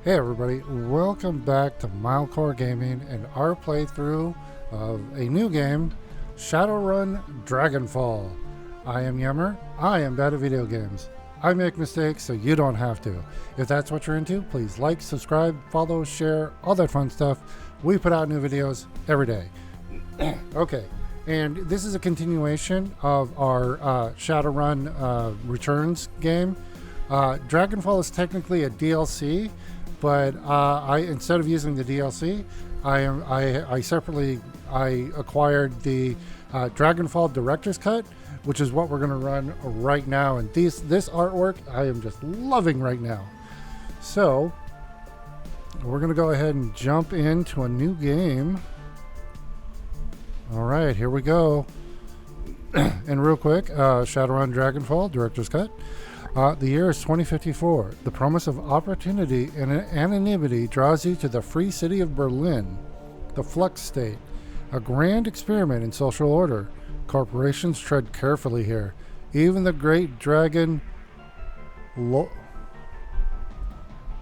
Hey everybody, welcome back to Milecore Gaming and our playthrough of a new game, Shadowrun Dragonfall. I am Yemmer, I am bad at video games. I make mistakes so you don't have to. If that's what you're into, please like, subscribe, follow, share, all that fun stuff. We put out new videos every day. Okay, and this is a continuation of our Shadowrun Returns game. Dragonfall is technically a DLC, but instead of using the DLC, I separately acquired the Dragonfall Director's Cut, which is what we're going to run right now. And this artwork I am just loving right now. So we're going to go ahead and jump into a new game. All right, here we go. And real quick, Shadowrun Dragonfall Director's Cut. The year is 2054. The promise of opportunity and anonymity draws you to the free city of Berlin, the Flux State, a grand experiment in social order. Corporations tread carefully here. Even the great dragon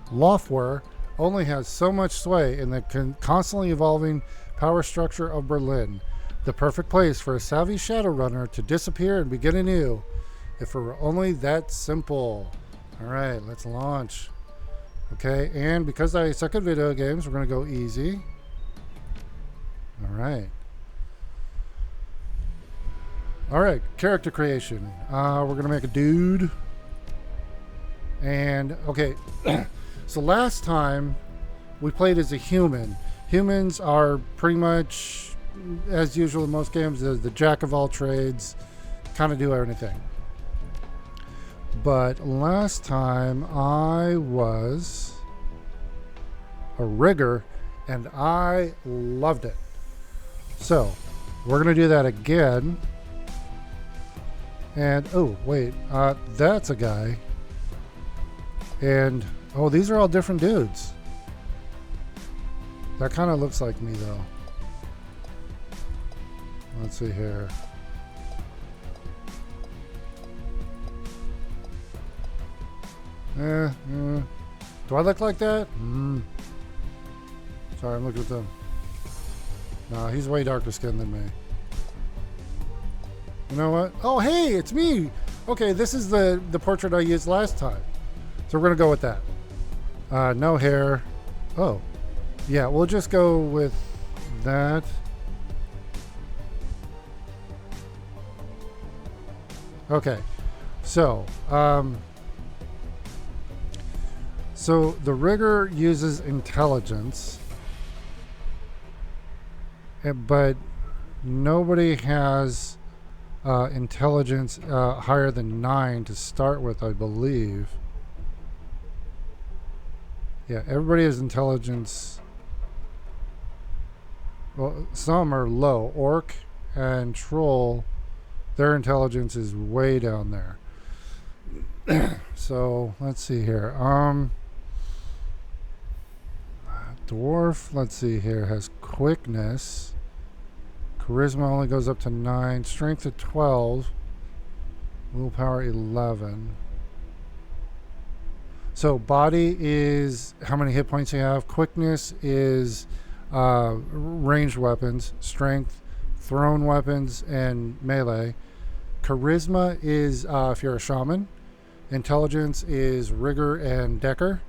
Lofwer only has so much sway in the constantly evolving power structure of Berlin. The perfect place for a savvy Shadowrunner to disappear and begin anew. If it were only that simple. All right, let's launch. Okay, and because I suck at video games, we're going to go easy. All right. All right, character creation. We're going to make a dude. And, okay, so last time we played as a human. Humans are pretty much, as usual in most games, the jack of all trades, kind of do everything. But last time I was a rigger and I loved it. So we're going to do that again. And oh, wait, that's a guy. And oh, these are all different dudes. That kind of looks like me though. Let's see here. Do I look like that? Sorry, I'm looking at them. Nah, he's way darker skinned than me. You know what? Oh, hey, it's me. Okay, this is the portrait I used last time. So we're going to go with that. No hair. Oh, yeah, we'll just go with that. Okay, so, so the rigger uses intelligence, but nobody has intelligence higher than 9 to start with, I believe. Yeah, everybody has intelligence. Well, some are low. Orc and troll, their intelligence is way down there. So let's see here. Dwarf, let's see here, has quickness. Charisma only goes up to 9. Strength to 12. Willpower 11. So body is how many hit points you have. Quickness is ranged weapons. Strength, thrown weapons, and melee. Charisma is if you're a shaman. Intelligence is rigger and decker.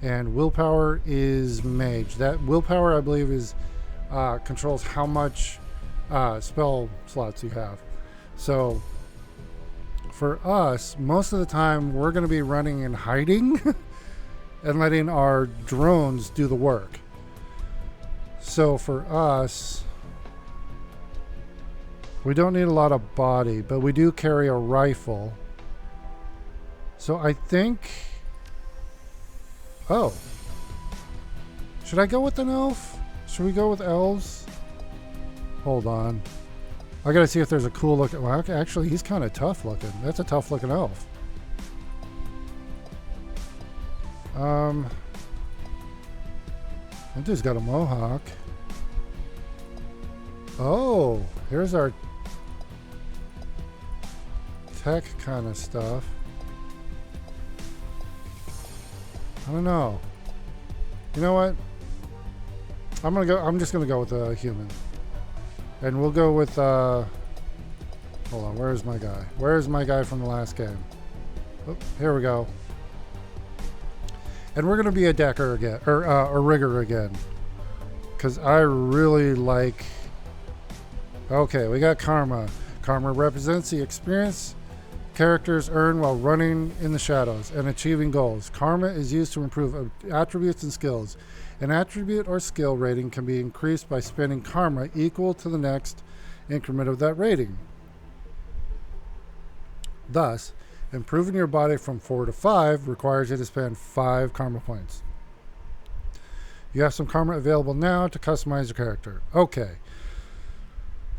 And willpower is mage. That willpower, I believe, is controls how much spell slots you have. So for us, most of the time, we're going to be running and hiding and letting our drones do the work. So for us, we don't need a lot of body, but we do carry a rifle. So I think... Oh. Should I go with an elf? Should we go with elves? Hold on. I gotta see if there's a cool looking... Well, actually, he's kind of tough looking. That's a tough looking elf. That dude's got a mohawk. Oh, here's our tech kind of stuff. I don't know. You know what? I'm just gonna go with a human. And we'll go with hold on, where's my guy? Where's my guy from the last game? Oh, here we go. And we're gonna be a decker again, or a rigger again. Cause I really like. Okay, we got karma. Karma represents the experience characters earn while running in the shadows and achieving goals. Karma is used to improve attributes and skills. An attribute or skill rating can be increased by spending karma equal to the next increment of that rating. Thus, improving your body from 4 to 5 requires you to spend 5 karma points. You have some karma available now to customize your character. Okay.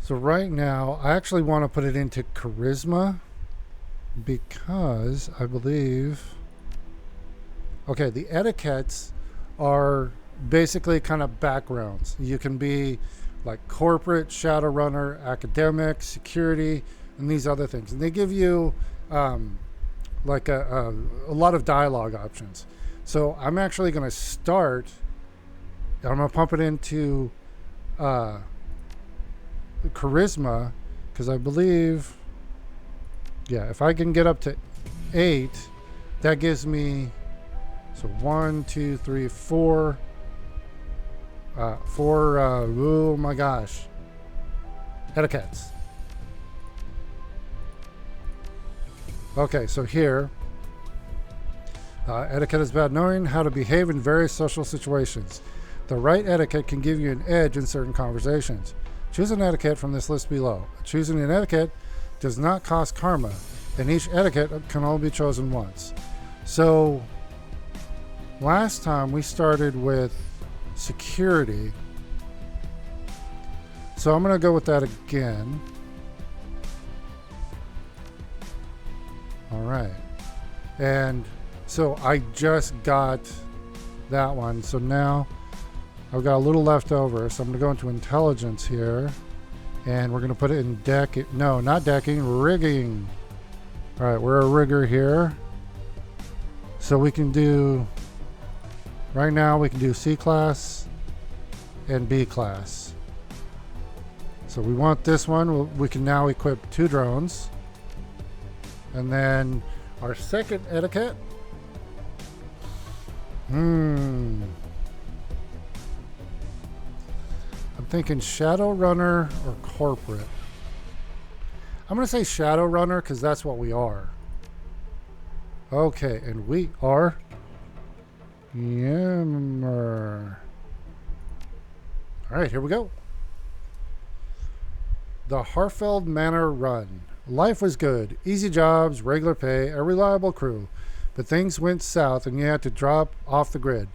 So right now, I actually want to put it into charisma because I believe... Okay, the etiquettes are basically kind of backgrounds. You can be like corporate, Shadowrunner, academic, security, and these other things. And they give you like a lot of dialogue options. So I'm actually going to start... I'm going to pump it into charisma because I believe, yeah, if I can get up to 8, that gives me, so 1, 2, 3, 4, 4, oh my gosh, etiquettes. Okay, so here, etiquette is about knowing how to behave in various social situations. The right etiquette can give you an edge in certain conversations. Choose an etiquette from this list below. Choosing an etiquette does not cost karma, and each etiquette can only be chosen once. So, last time we started with security. So I'm going to go with that again. All right. And so I just got that one. So now I've got a little left over, so I'm going to go into intelligence here, and we're going to put it in no, not decking, rigging. All right, we're a rigger here. So we can do, right now we can do C class and B class. So we want this one, we can now equip 2 drones. And then our second etiquette. I'm thinking Shadowrunner or corporate. I'm going to say Shadowrunner because that's what we are. Okay, and we are Yammer. All right, here we go. The Harfeld Manor Run. Life was good. Easy jobs, regular pay, a reliable crew. But things went south and you had to drop off the grid.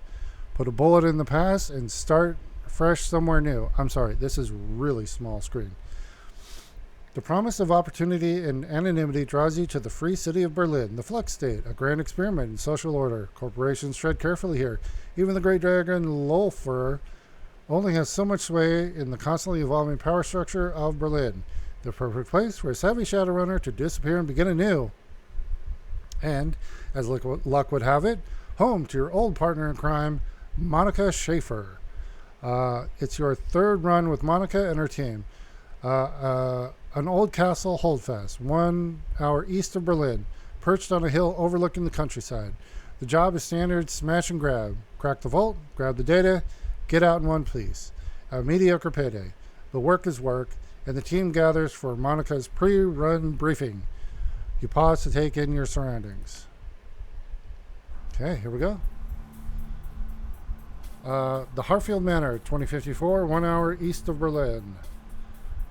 Put a bullet in the past and start fresh somewhere new. I'm sorry, this is really small screen. The promise of opportunity and anonymity draws you to the free city of Berlin, the Flux State, a grand experiment in social order. Corporations tread carefully here. Even the great dragon Lolfer only has so much sway in the constantly evolving power structure of Berlin. The perfect place for a savvy Shadowrunner to disappear and begin anew. And, as luck would have it, home to your old partner in crime, Monica Schaefer. It's your 3rd run with Monica and her team. An old castle holdfast, 1 hour east of Berlin, perched on a hill overlooking the countryside. The job is standard smash and grab. Crack the vault, grab the data, get out in one piece. A mediocre payday. The work is work, and the team gathers for Monica's pre-run briefing. You pause to take in your surroundings. Okay, here we go. The Harfield Manor, 2054, 1 hour east of Berlin.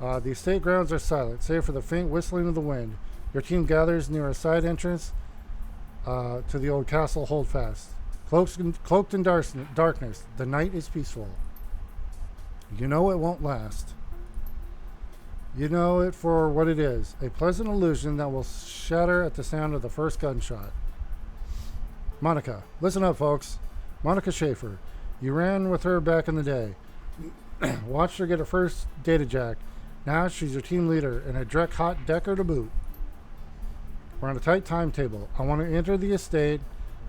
The estate grounds are silent, save for the faint whistling of the wind. Your team gathers near a side entrance to the old castle holdfast. Cloaked in darkness, the night is peaceful. You know it won't last. You know it for what it is, a pleasant illusion that will shatter at the sound of the first gunshot. Monica, listen up, folks. Monica Schaefer. You ran with her back in the day. Watched her get her first data jack. Now she's your team leader and a hot decker to boot. We're on a tight timetable. I want to enter the estate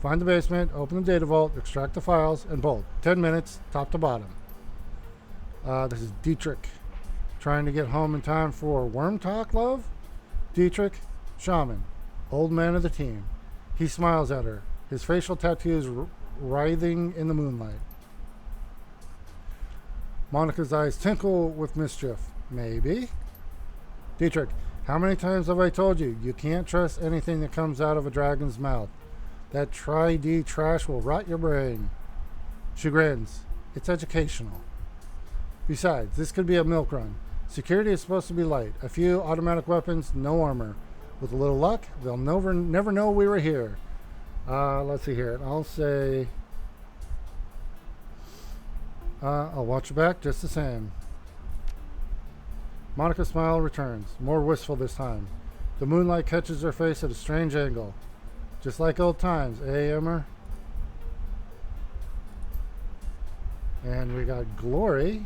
Find the basement, open the data vault, extract the files, and bolt. 10 minutes, top to bottom. This is Dietrich. Trying to get home in time for Worm Talk, love? Dietrich, shaman, old man of the team. He smiles at her, his facial tattoos writhing in the moonlight. Monica's eyes twinkle with mischief. Maybe. Dietrich, how many times have I told you, you can't trust anything that comes out of a dragon's mouth. That tri-D trash will rot your brain. She grins. It's educational. Besides, this could be a milk run. Security is supposed to be light. A few automatic weapons, no armor. With a little luck, they'll never know we were here. Let's see here. I'll say... I'll watch your back just the same. Monica's smile returns, more wistful this time. The moonlight catches her face at a strange angle. Just like old times, eh, Emmer? And we got Glory.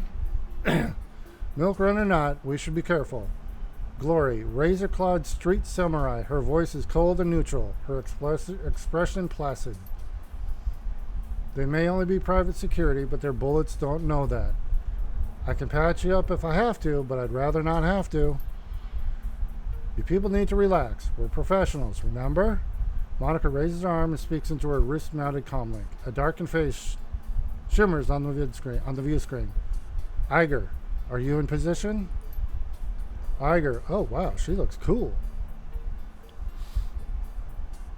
Milk run or not, we should be careful. Glory, razor-clawed street samurai. Her voice is cold and neutral, her expression placid. They may only be private security, but their bullets don't know that. I can patch you up if I have to, but I'd rather not have to. You people need to relax. We're professionals, remember? Monica raises her arm and speaks into her wrist-mounted comlink. A darkened face shimmers on the view screen. Iger, are you in position? Iger, oh wow, she looks cool.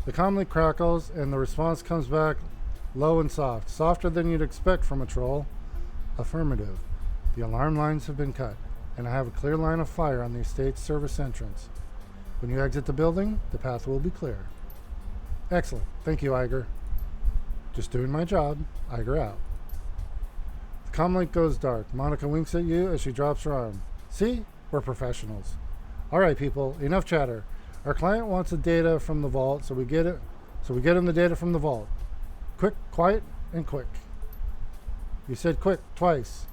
The comlink crackles and the response comes back low and soft, softer than you'd expect from a troll. Affirmative. The alarm lines have been cut, and I have a clear line of fire on the estate's service entrance. When you exit the building, the path will be clear. Excellent. Thank you, Iger. Just doing my job. Iger out. The comlink goes dark. Monica winks at you as she drops her arm. See? We're professionals. All right, people. Enough chatter. Our client wants the data from the vault, so we get him the data from the vault. Quick, quiet, and quick. You said quick twice.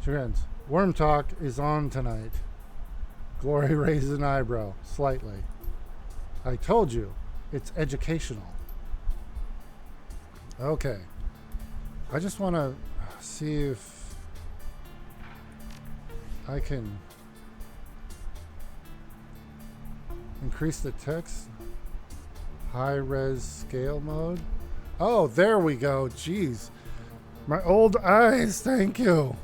She grins. Worm Talk is on tonight. Glory raises an eyebrow, slightly. I told you, it's educational. Okay. I just want to see if I can increase the text. High-res scale mode. Oh, there we go. Jeez. My old eyes. Thank you.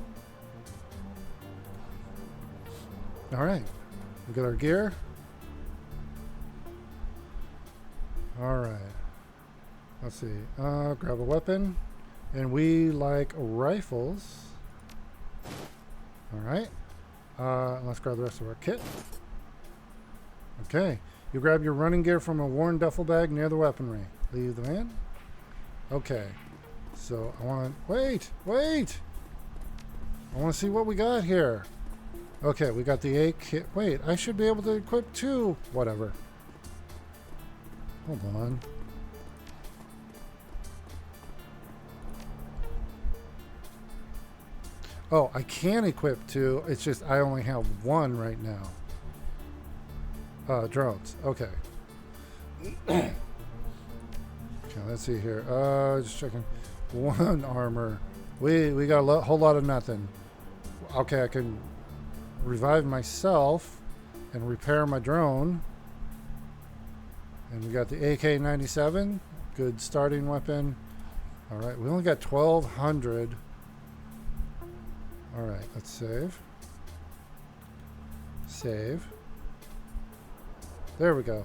All right. We got our gear. All right. Let's see. Grab a weapon. And we like rifles. All right. Let's grab the rest of our kit. Okay. You grab your running gear from a worn duffel bag near the weaponry. Leave them in. Okay. So I want to... Wait! I want to see what we got here. Okay, we got the A kit. Wait, I should be able to equip two. Whatever. Hold on. Oh, I can equip two. It's just I only have one right now. Drones. Okay. Okay, let's see here. Just checking. One armor. We got a whole lot of nothing. Okay, I can revive myself and repair my drone. And we got the AK-97. Good starting weapon. All right, we only got 1,200. All right, let's save. Save. There we go.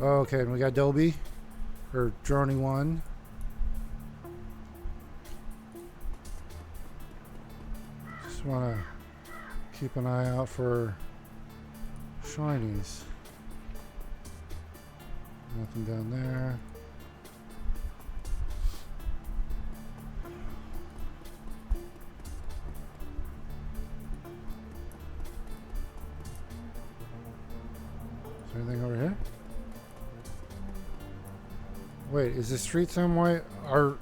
Okay, and we got Dobie, or Droney 1. Just want to keep an eye out for shinies. Nothing down there. Is there anything over here? Wait, is the street samurai... Are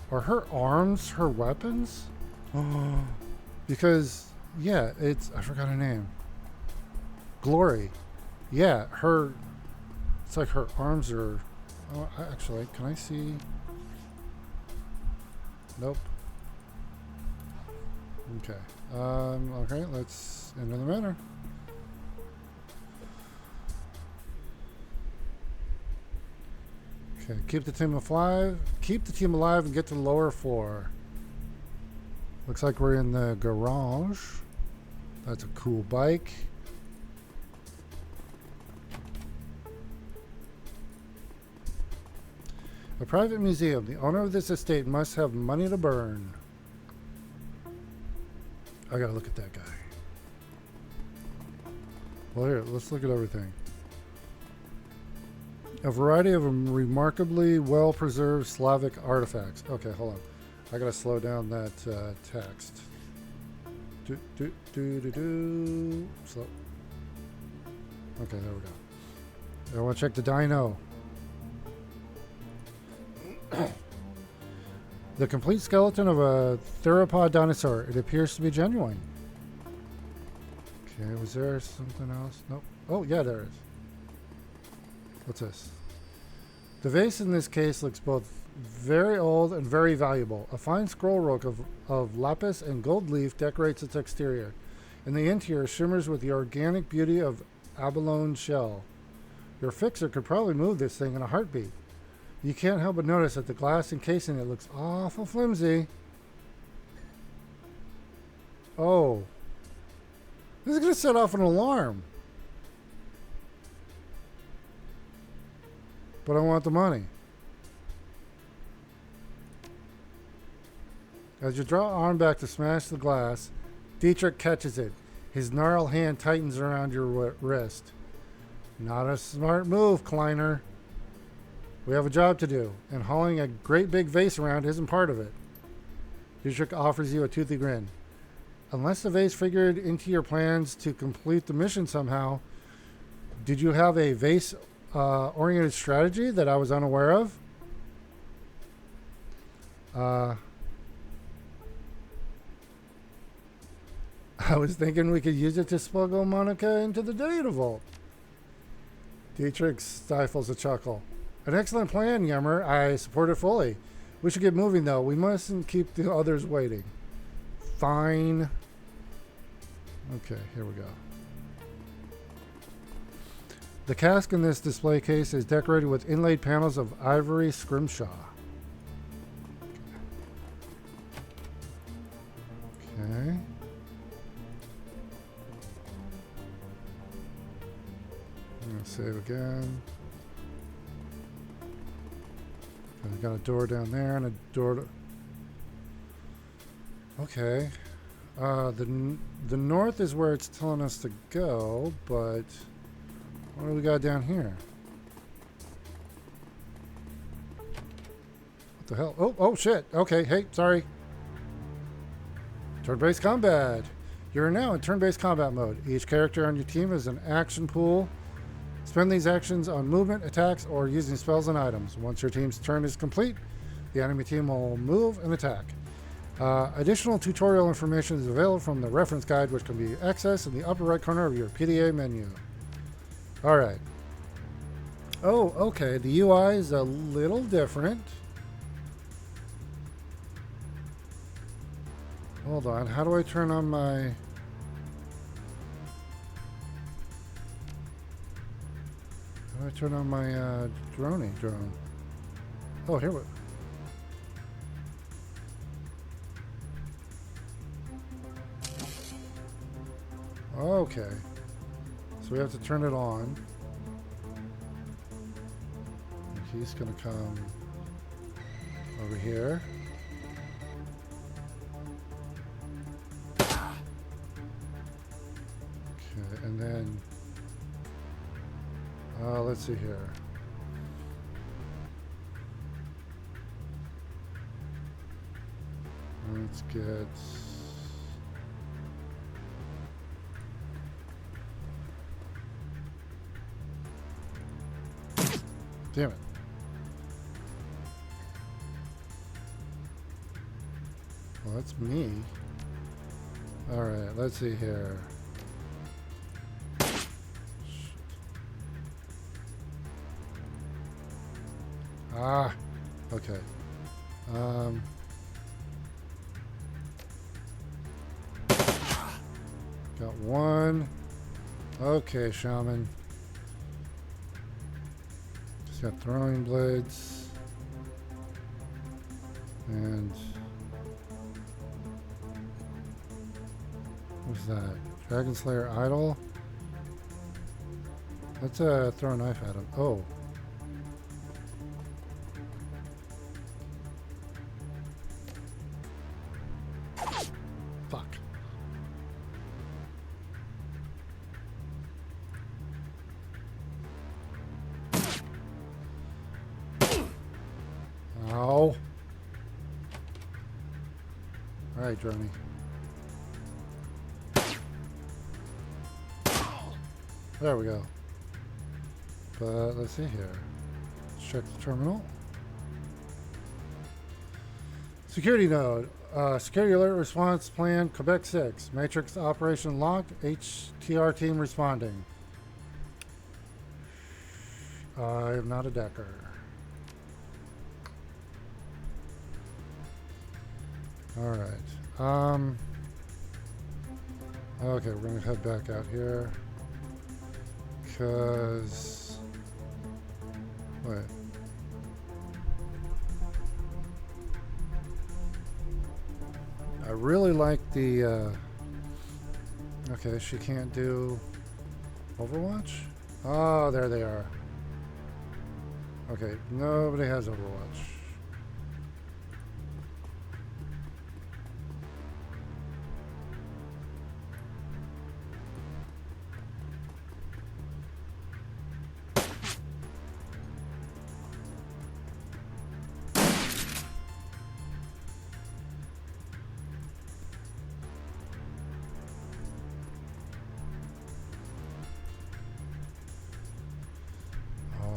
her arms her weapons? Oh, because, yeah, it's... I forgot her name. Glory. Yeah, her... It's like her arms are Oh, actually, can I see? Nope. Okay. Okay, let's enter the manor. Okay, keep the team alive. Keep the team alive and get to the lower floor. Looks like we're in the garage. That's a cool bike. A private museum. The owner of this estate must have money to burn. I gotta look at that guy. Well, here, let's look at everything. A variety of remarkably well-preserved Slavic artifacts. Okay, hold on. I gotta slow down that text. Slow. Okay, there we go. I want to check the dino. The complete skeleton of a theropod dinosaur. It appears to be genuine. Okay, was there something else? Nope. Oh, yeah, there is. What's this? The vase in this case looks both very old and very valuable. A fine scroll rook of lapis and gold leaf decorates its exterior, and the interior shimmers with the organic beauty of abalone shell. Your fixer could probably move this thing in a heartbeat. You can't help but notice that the glass encasing it looks awful flimsy. Oh. This is going to set off an alarm. But I want the money. As you draw arm back to smash the glass, Dietrich catches it. His gnarled hand tightens around your wrist. Not a smart move, Kleiner. We have a job to do, and hauling a great big vase around isn't part of it. Dietrich offers you a toothy grin. Unless the vase figured into your plans to complete the mission somehow, did you have a vase-oriented strategy that I was unaware of? I was thinking we could use it to smuggle Monica into the data vault. Dietrich stifles a chuckle. An excellent plan, Yummer. I support it fully. We should get moving, though. We mustn't keep the others waiting. Fine. Okay, here we go. The cask in this display case is decorated with inlaid panels of ivory scrimshaw. Okay. I'm going to save again. I got a door down there and a door to... Okay. The north is where it's telling us to go, but what do we got down here? What the hell? Oh shit. Okay, hey, sorry. Turn-based combat. You're now in turn-based combat mode. Each character on your team is an action pool. Spend these actions on movement, attacks, or using spells and items. Once your team's turn is complete, the enemy team will move and attack. Additional tutorial information is available from the reference guide, which can be accessed in the upper right corner of your PDA menu. Alright. Oh, okay. The UI is a little different. Hold on. How do I turn on my... How do I turn on my drone? Oh, here we... Okay. So we have to turn it on. And he's going to come over here. Okay, and then... let's see here. Let's get... Damn it. Well, that's me. Alright, let's see here. Ah, okay. Got one. Okay, shaman. Just got throwing blades. And what's that? Dragon Slayer Idol? Let's throw a knife at him. Oh. Fuck. Ow. Alright, Droney. There we go. But let's see here. Let's check the terminal. Security node. Security alert response plan Quebec 6. Matrix operation locked. HTR team responding. I am not a decker. Alright. Okay, we're gonna head back out here. Because wait. I really like the okay, she can't do Overwatch? Oh, there they are. Okay, nobody has Overwatch.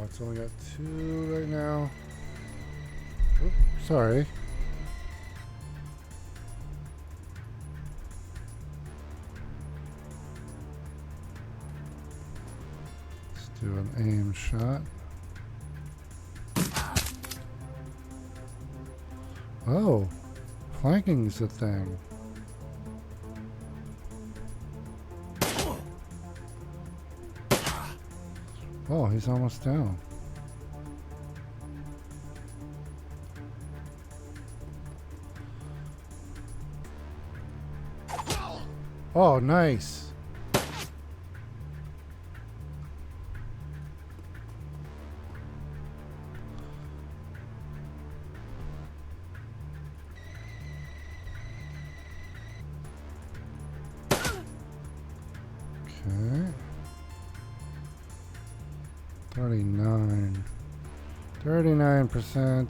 It's only got 2 right now. Oops, sorry. Let's do an aim shot. Oh, flanking's the thing. Oh, he's almost down. Oh, nice. Okay. 39%.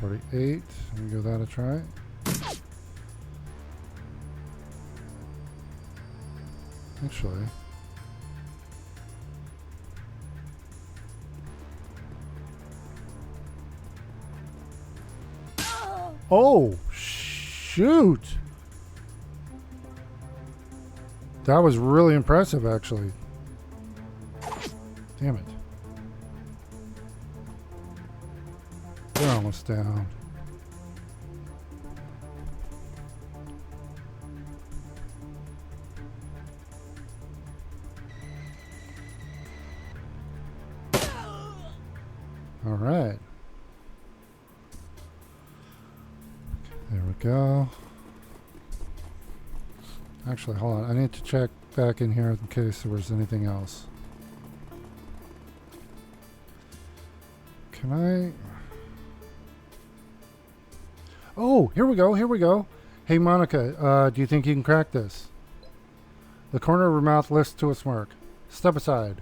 48. Let me give that a try. Actually. Oh, shoot. That was really impressive, actually. Damn it. They're almost down. All right. There we go. Actually, hold on. I need to check back in here in case there was anything else. Can I? Oh, here we go. Here we go. Hey, Monica, do you think you can crack this? The corner of her mouth lifts to a smirk. Step aside.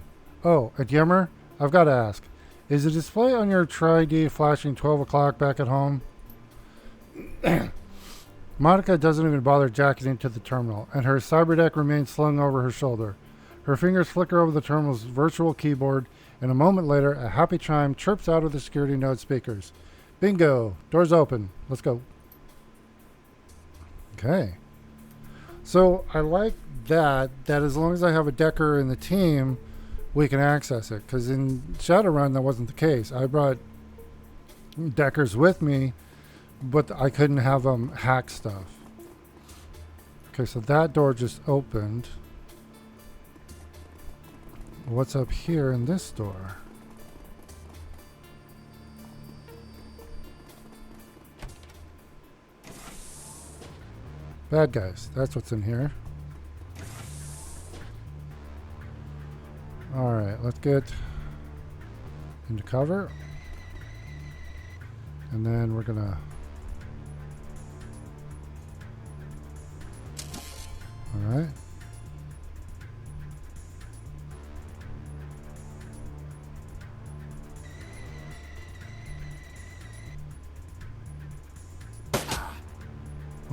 Oh, at Yemmer? I've got to ask. Is the display on your Tri-D flashing 12 o'clock back at home? Monica doesn't even bother jacking into the terminal, and her cyberdeck remains slung over her shoulder. Her fingers flicker over the terminal's virtual keyboard, and a moment later, a happy chime chirps out of the security node speakers. Bingo! Doors open. Let's go. Okay. So I like that as long as I have a decker in the team, we can access it. Because in Shadowrun, that wasn't the case. I brought Deckers with me, but I couldn't have them hack stuff. Okay, so that door just opened. What's up here in this door? Bad guys. That's what's in here. Alright, let's get into cover. And then we're gonna... Alright.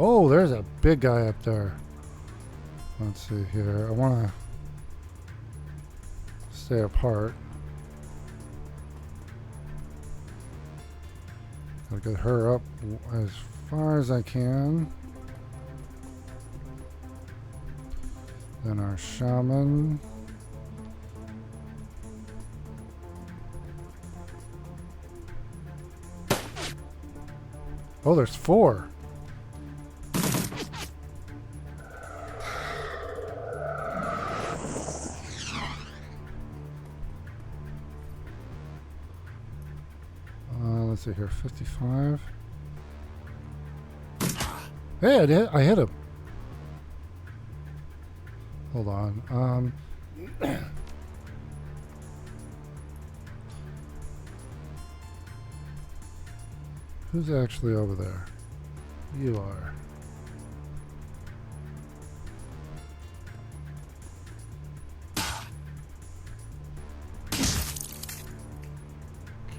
Oh, there's a big guy up there. Let's see here. I want to stay apart. Gotta get her up as far as I can. Then our shaman. Oh, there's 4. Let's see here, 55. Hey, I hit him. Hold on. Who's actually over there? You are.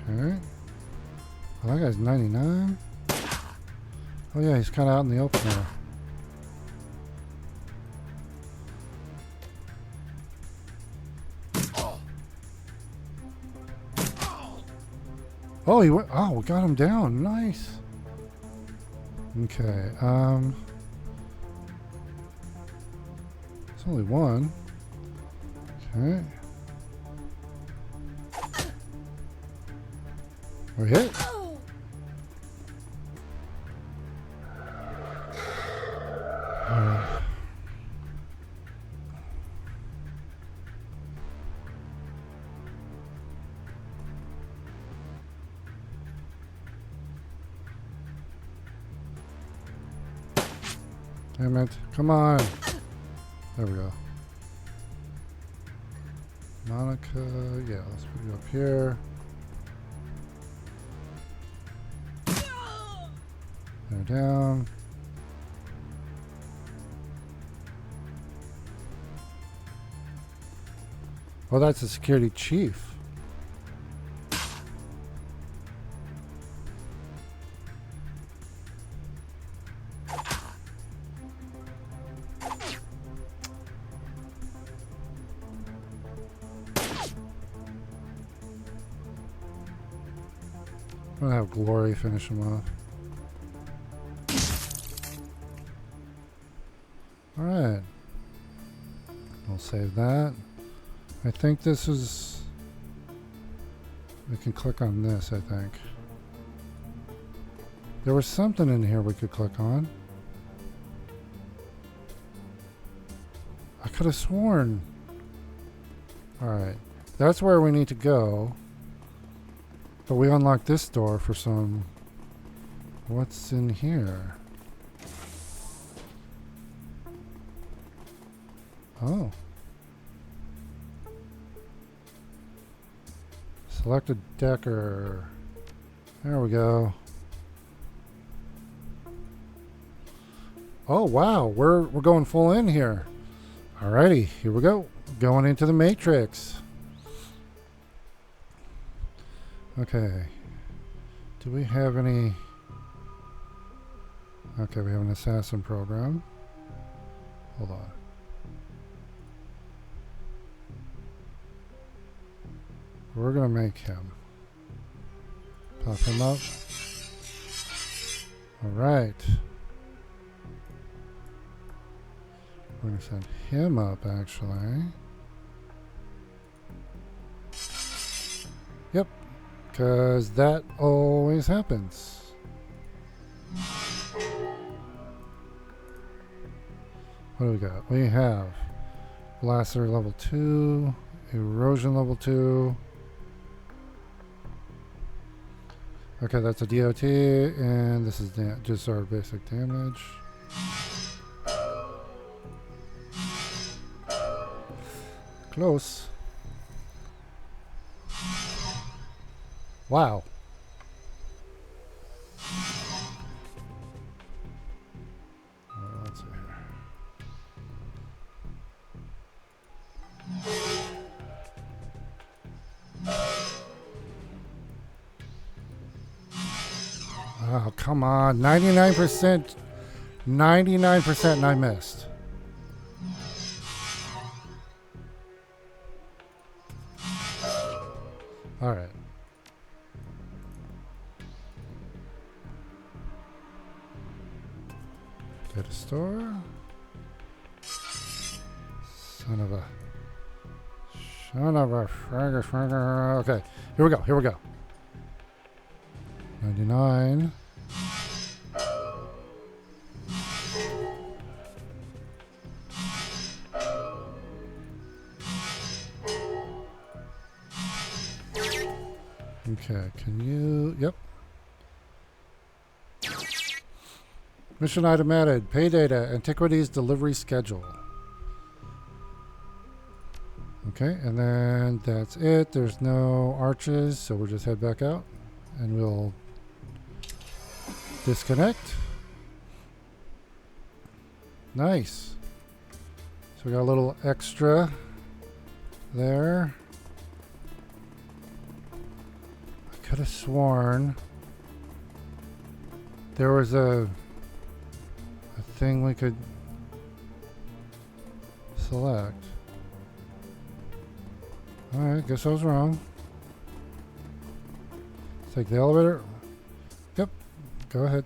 Okay. Oh, that guy's 99. Oh yeah, he's kind of out in the open there. Oh, he went. Oh, we got him down. Nice. Okay. It's only one. Okay. We hit. Damn it. Come on. There we go. Monica. Yeah, let's put you up here. They're down. Oh, that's the security chief. I'm gonna have Glory finish him off. Alright. We'll save that. I think this is... We can click on this, I think. There was something in here we could click on. I could have sworn. Alright. That's where we need to go. But we unlocked this door for some... What's in here? Oh. Select a Decker. There we go. Oh wow, we're going full in here. Alrighty, here we go. Going into the Matrix. Okay. Do we have any... Okay, we have an assassin program. Hold on. We're gonna make him. Pop him up. Alright. We're gonna send him up actually. Yep, because that always happens. What do we got? We have Blaster level 2, Erosion level 2. Okay, that's a DOT, and this is just our basic damage. Close. Wow. Let's see here. Oh, come on. 99%. 99% and I missed. All right. Get a store. Son of a fragger. Okay, here we go. 99. Okay, can you... Yep. Mission item added. Pay data. Antiquities delivery schedule. Okay, and then that's it. There's no arches, so we'll just head back out. And we'll disconnect. Nice. So we got a little extra there. I could have sworn there was a thing we could select. Alright, guess I was wrong. Take the elevator. Yep, go ahead.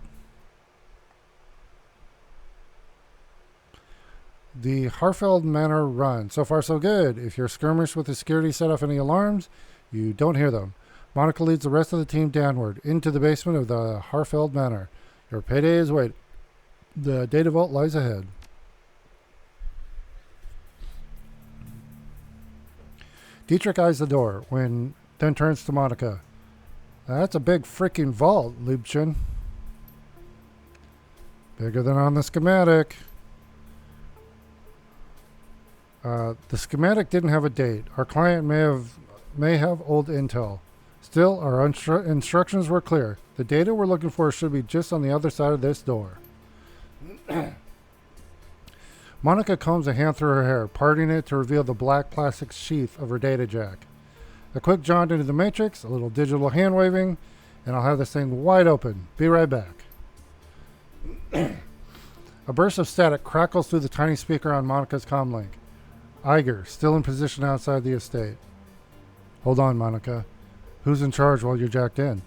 The Harfeld Manor run. So far so good. If you're skirmished with the security, set off any alarms, you don't hear them. Monica leads the rest of the team downward into the basement of the Harfeld Manor. Your payday is waiting. The data vault lies ahead. Dietrich eyes the door, then turns to Monica. That's a big freaking vault, Liebchen. Bigger than on the schematic. The schematic didn't have a date. Our client may have old intel. Still, our instructions were clear. The data we're looking for should be just on the other side of this door. Monica combs a hand through her hair, parting it to reveal the black plastic sheath of her data jack. A quick jaunt into the matrix, a little digital hand waving, and I'll have this thing wide open. Be right back. A burst of static crackles through the tiny speaker on Monica's comlink. Iger, still in position outside the estate. Hold on, Monica. Who's in charge while you're jacked in?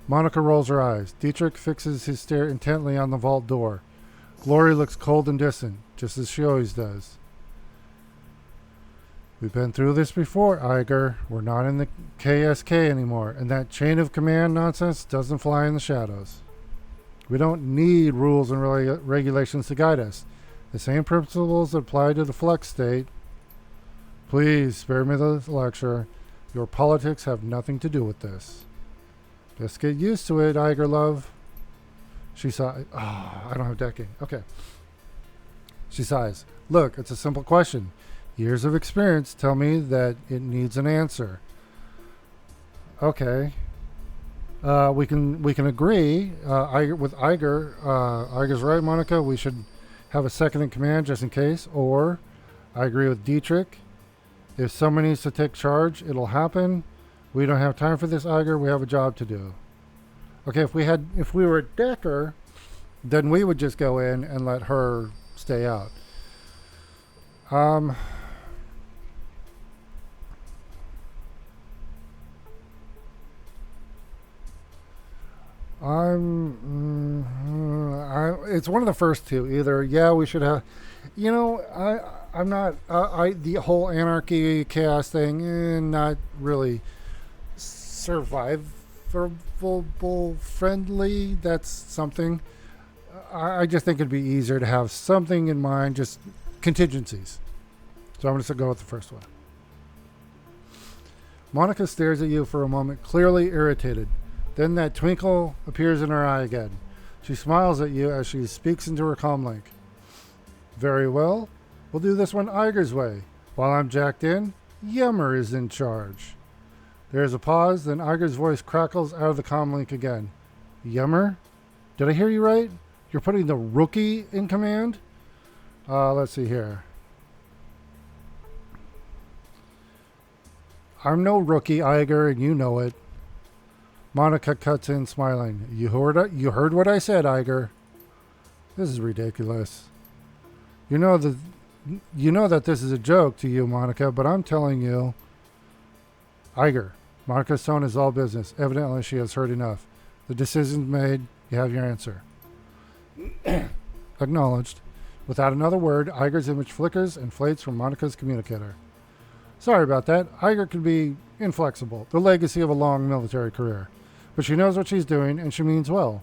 Monica rolls her eyes. Dietrich fixes his stare intently on the vault door. Glory looks cold and distant, just as she always does. We've been through this before, Iger. We're not in the KSK anymore, and that chain of command nonsense doesn't fly in the shadows. We don't need rules and regulations to guide us. The same principles that apply to the flex state. Please spare me the lecture. Your politics have nothing to do with this. Just get used to it, Iger love. She sighs. Oh, I don't have decking. Okay. She sighs. Look, it's a simple question. Years of experience tell me that it needs an answer. Okay. We can agree. With Iger. Iger's right, Monica. We should have a second in command just in case. Or I agree with Dietrich. If someone needs to take charge, it'll happen. We don't have time for this, Iger. We have a job to do. Okay, if we were a Decker, then we would just go in and let her stay out. It's one of the first two. Either, yeah, we should have, I'm not, the whole anarchy chaos thing, not really survivable friendly. That's something. I just think it'd be easier to have something in mind, just contingencies. So I'm going to go with the first one. Monica stares at you for a moment, clearly irritated. Then that twinkle appears in her eye again. She smiles at you as she speaks into her comlink. Very well. We'll do this one Iger's way. While I'm jacked in, Yemmer is in charge. There's a pause, then Iger's voice crackles out of the comlink again. Yemmer? Did I hear you right? You're putting the rookie in command? Let's see here. I'm no rookie, Iger, and you know it. Monica cuts in, smiling. You heard what I said, Iger. This is ridiculous. You know that this is a joke to you, Monica, but I'm telling you. Iger. Monica's tone is all business. Evidently, she has heard enough. The decision's made. You have your answer. Acknowledged. Without another word, Iger's image flickers and fades from Monica's communicator. Sorry about that. Iger can be inflexible, the legacy of a long military career. But she knows what she's doing, and she means well.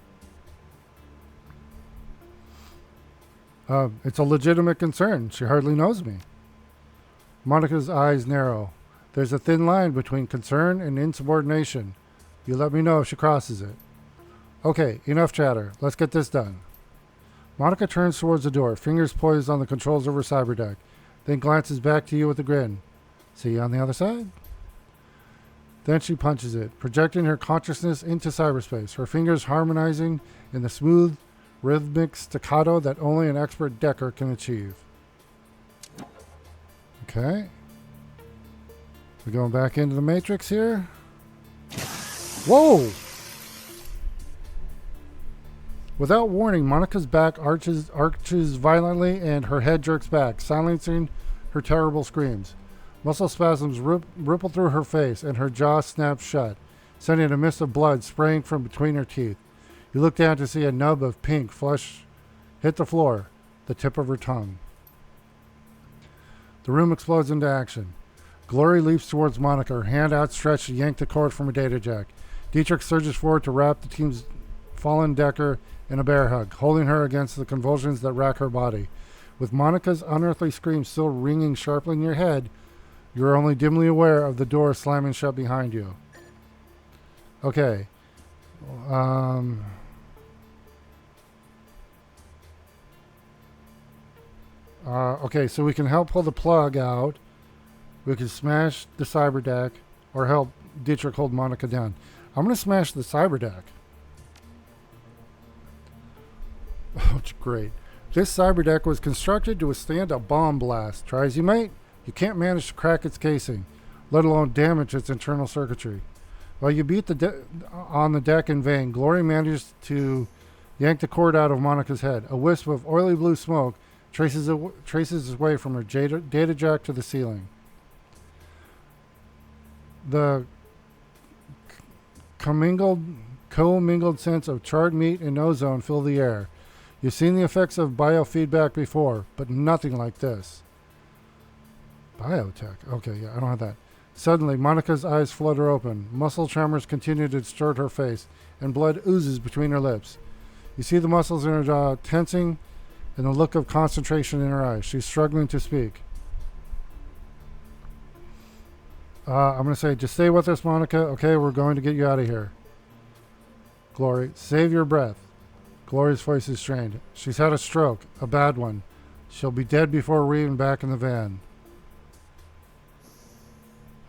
It's a legitimate concern. She hardly knows me. Monica's eyes narrow. There's a thin line between concern and insubordination. You let me know if she crosses it. Okay, enough chatter. Let's get this done. Monica turns towards the door, fingers poised on the controls of her cyberdeck, then glances back to you with a grin. See you on the other side? Then she punches it, projecting her consciousness into cyberspace, her fingers harmonizing in the smooth, rhythmic staccato that only an expert decker can achieve. Okay. We're going back into the Matrix here. Whoa! Without warning, Monica's back arches violently and her head jerks back, silencing her terrible screams. Muscle spasms ripple through her face and her jaw snaps shut, sending a mist of blood spraying from between her teeth. You look down to see a nub of pink flesh hit the floor, the tip of her tongue. The room explodes into action. Glory leaps towards Monica, her hand outstretched to yank the cord from her data jack. Dietrich surges forward to wrap the team's fallen decker in a bear hug, holding her against the convulsions that rack her body. With Monica's unearthly scream still ringing sharply in your head, you are only dimly aware of the door slamming shut behind you. Okay. Okay, so we can help pull the plug out. We can smash the cyber deck or help Dietrich hold Monica down. I'm going to smash the cyber deck. Oh, it's great. This cyber deck was constructed to withstand a bomb blast. Try as you might, you can't manage to crack its casing, let alone damage its internal circuitry. While you beat on the deck in vain, Glory manages to yank the cord out of Monica's head. A wisp of oily blue smoke traces its way from her data jack to the ceiling. The commingled scents of charred meat and ozone fill the air. You've seen the effects of biofeedback before, but nothing like this. Biotech. Okay, yeah, I don't have that. Suddenly, Monica's eyes flutter open. Muscle tremors continue to distort her face, and blood oozes between her lips. You see the muscles in her jaw tensing and the look of concentration in her eyes. She's struggling to speak. I'm going to say, just stay with us, Monica. Okay, we're going to get you out of here. Glory, save your breath. Glory's voice is strained. She's had a stroke, a bad one. She'll be dead before we're even back in the van.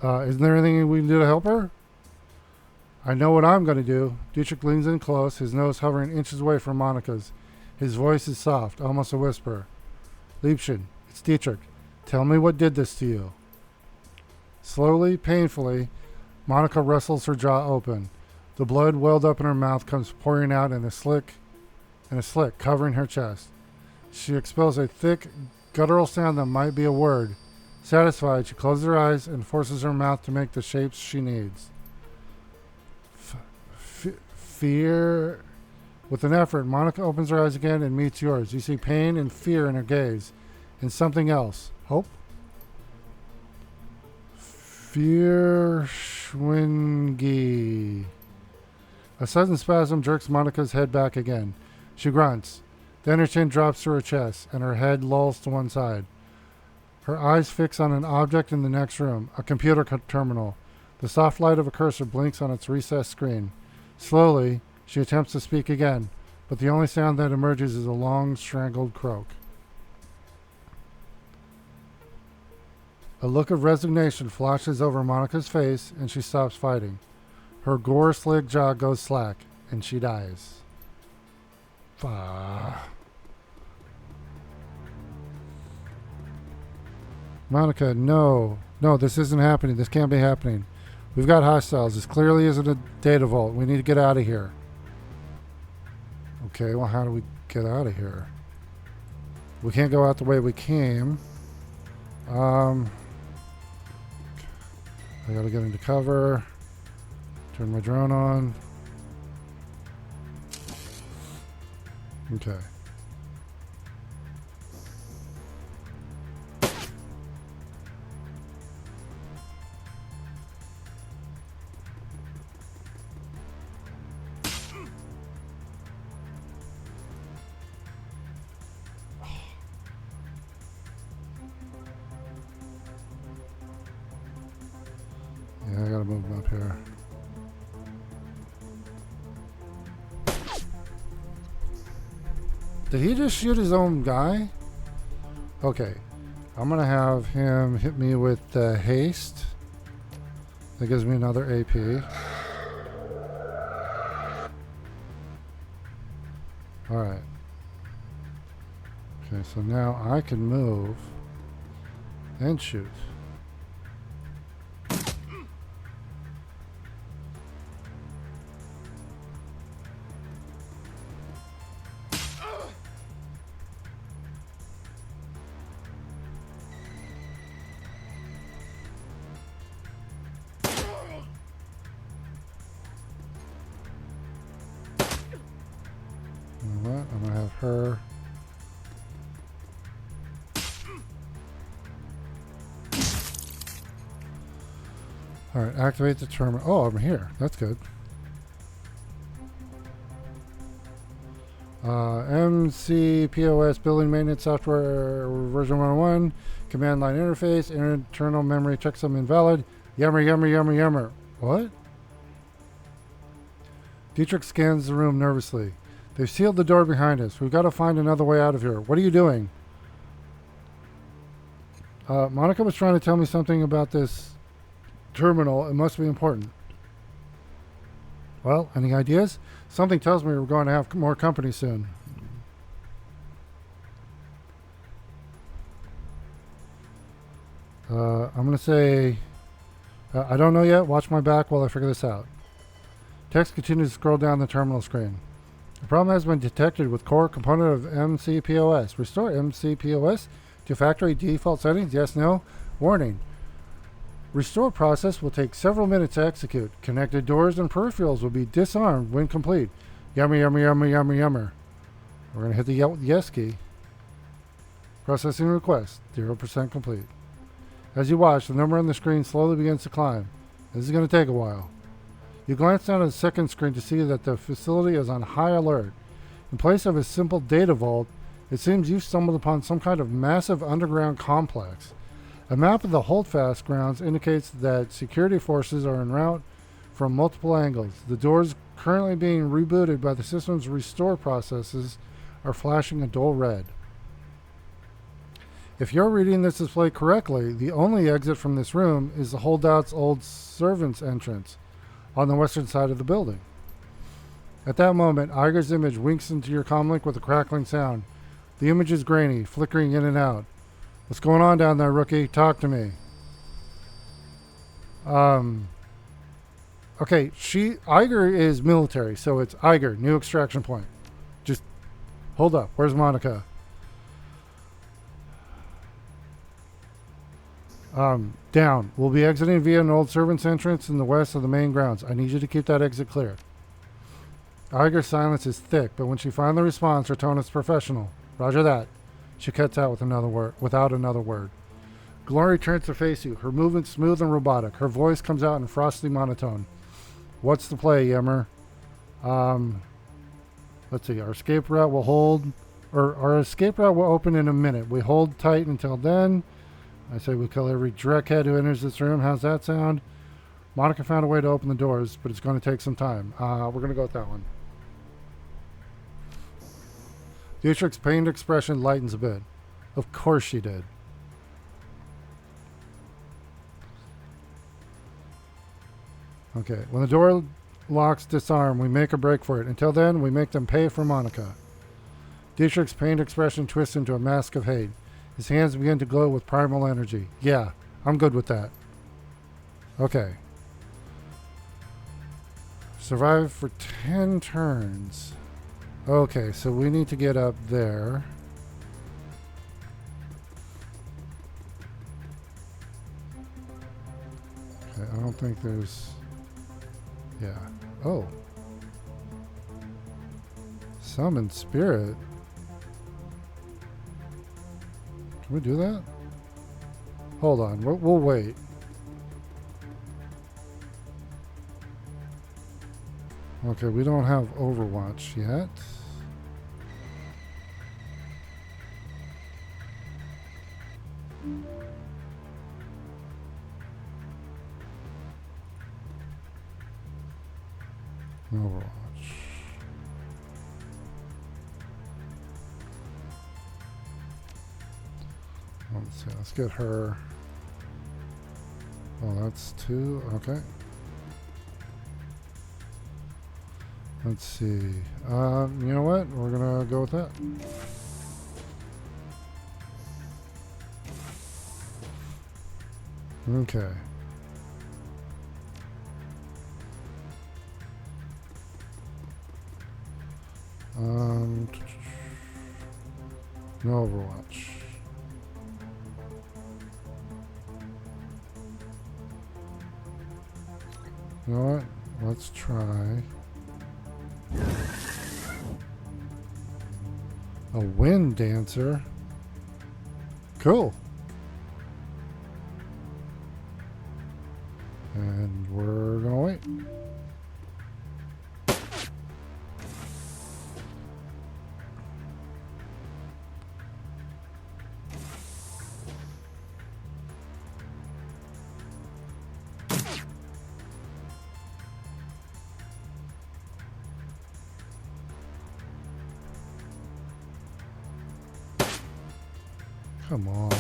Isn't there anything we can do to help her? I know what I'm going to do. Dietrich leans in close, his nose hovering inches away from Monica's. His voice is soft, almost a whisper. Liebchen, it's Dietrich. Tell me what did this to you. Slowly, painfully, Monica wrestles her jaw open. The blood welled up in her mouth comes pouring out in a slick, covering her chest. She expels a thick, guttural sound that might be a word. Satisfied, she closes her eyes and forces her mouth to make the shapes she needs. Fear. With an effort, Monica opens her eyes again and meets yours. You see pain and fear in her gaze, and something else. Hope? Fear. Schwingy. A sudden spasm jerks Monica's head back again. She grunts. Then her chin drops to her chest, and her head lolls to one side. Her eyes fix on an object in the next room, a computer terminal. The soft light of a cursor blinks on its recessed screen. Slowly, she attempts to speak again, but the only sound that emerges is a long, strangled croak. A look of resignation flashes over Monica's face, and she stops fighting. Her gore-slick jaw goes slack, and she dies. Monica, no. No, this isn't happening. This can't be happening. We've got hostiles. This clearly isn't a data vault. We need to get out of here. Okay, well, how do we get out of here? We can't go out the way we came. I gotta get into cover. Turn my drone on. Okay. Yeah, I gotta move him up here. Did he just shoot his own guy? Okay. I'm gonna have him hit me with haste. That gives me another AP. Alright. Okay, so now I can move and shoot. What? I'm gonna have her. Alright, activate the terminal. Oh, I'm here. That's good. MCPOS Building Maintenance Software version 101. Command line interface. Internal memory checksum invalid. Yummer, yummer, yummer, yummer. What? Dietrich scans the room nervously. They've sealed the door behind us. We've got to find another way out of here. What are you doing? Monica was trying to tell me something about this terminal. It must be important. Well, any ideas? Something tells me we're going to have more company soon. I'm going to say, I don't know yet. Watch my back while I figure this out. Text continues to scroll down the terminal screen. The problem has been detected with core component of MCPOS. Restore MCPOS to factory default settings. Yes, no. Warning. Restore process will take several minutes to execute. Connected doors and peripherals will be disarmed when complete. Yummer, yummer, yummer, yummer, yummer. We're going to hit the yes key. Processing request. 0% complete. As you watch, the number on the screen slowly begins to climb. This is going to take a while. You glance down at the second screen to see that the facility is on high alert. In place of a simple data vault, it seems you've stumbled upon some kind of massive underground complex. A map of the holdfast grounds indicates that security forces are en route from multiple angles. The doors currently being rebooted by the system's restore processes are flashing a dull red. If you're reading this display correctly, the only exit from this room is the holdout's old servants' entrance on the western side of the building. At that moment, Iger's image winks into your comlink with a crackling sound. The image is grainy, flickering in and out. What's going on down there, rookie? Talk to me. Okay, Iger is military, so it's Iger, new extraction point. Just hold up. Where's Monica? Down. We'll be exiting via an old servant's entrance in the west of the main grounds. I need you to keep that exit clear. Iger's silence is thick, but when she finally responds, her tone is professional. Roger that. She cuts out with without another word. Glory turns to face you. Her movement smooth and robotic. Her voice comes out in frosty monotone. What's the play, Yemmer? Let's see. Our escape route will hold, or our escape route will open in a minute. We hold tight until then. I say we kill every dreckhead who enters this room. How's that sound? Monica found a way to open the doors, but it's going to take some time. We're going to go with that one. Dietrich's pained expression lightens a bit. Of course she did. Okay, when the door locks disarm, we make a break for it. Until then, we make them pay for Monica. Dietrich's pained expression twists into a mask of hate. His hands begin to glow with primal energy. Yeah, I'm good with that. Okay. Survive for 10 turns. Okay, so we need to get up there. Okay, I don't think there's... Yeah. Oh. Summon spirit. Can we do that? Hold on. We'll wait. Okay, we don't have Overwatch yet. Overwatch. Let's see. Let's get her. Oh, that's 2. Okay. Let's see. You know what? We're gonna go with that. Okay. No Overwatch. You know what? Let's try a wind dancer. Cool. And we're gonna wait. Come on.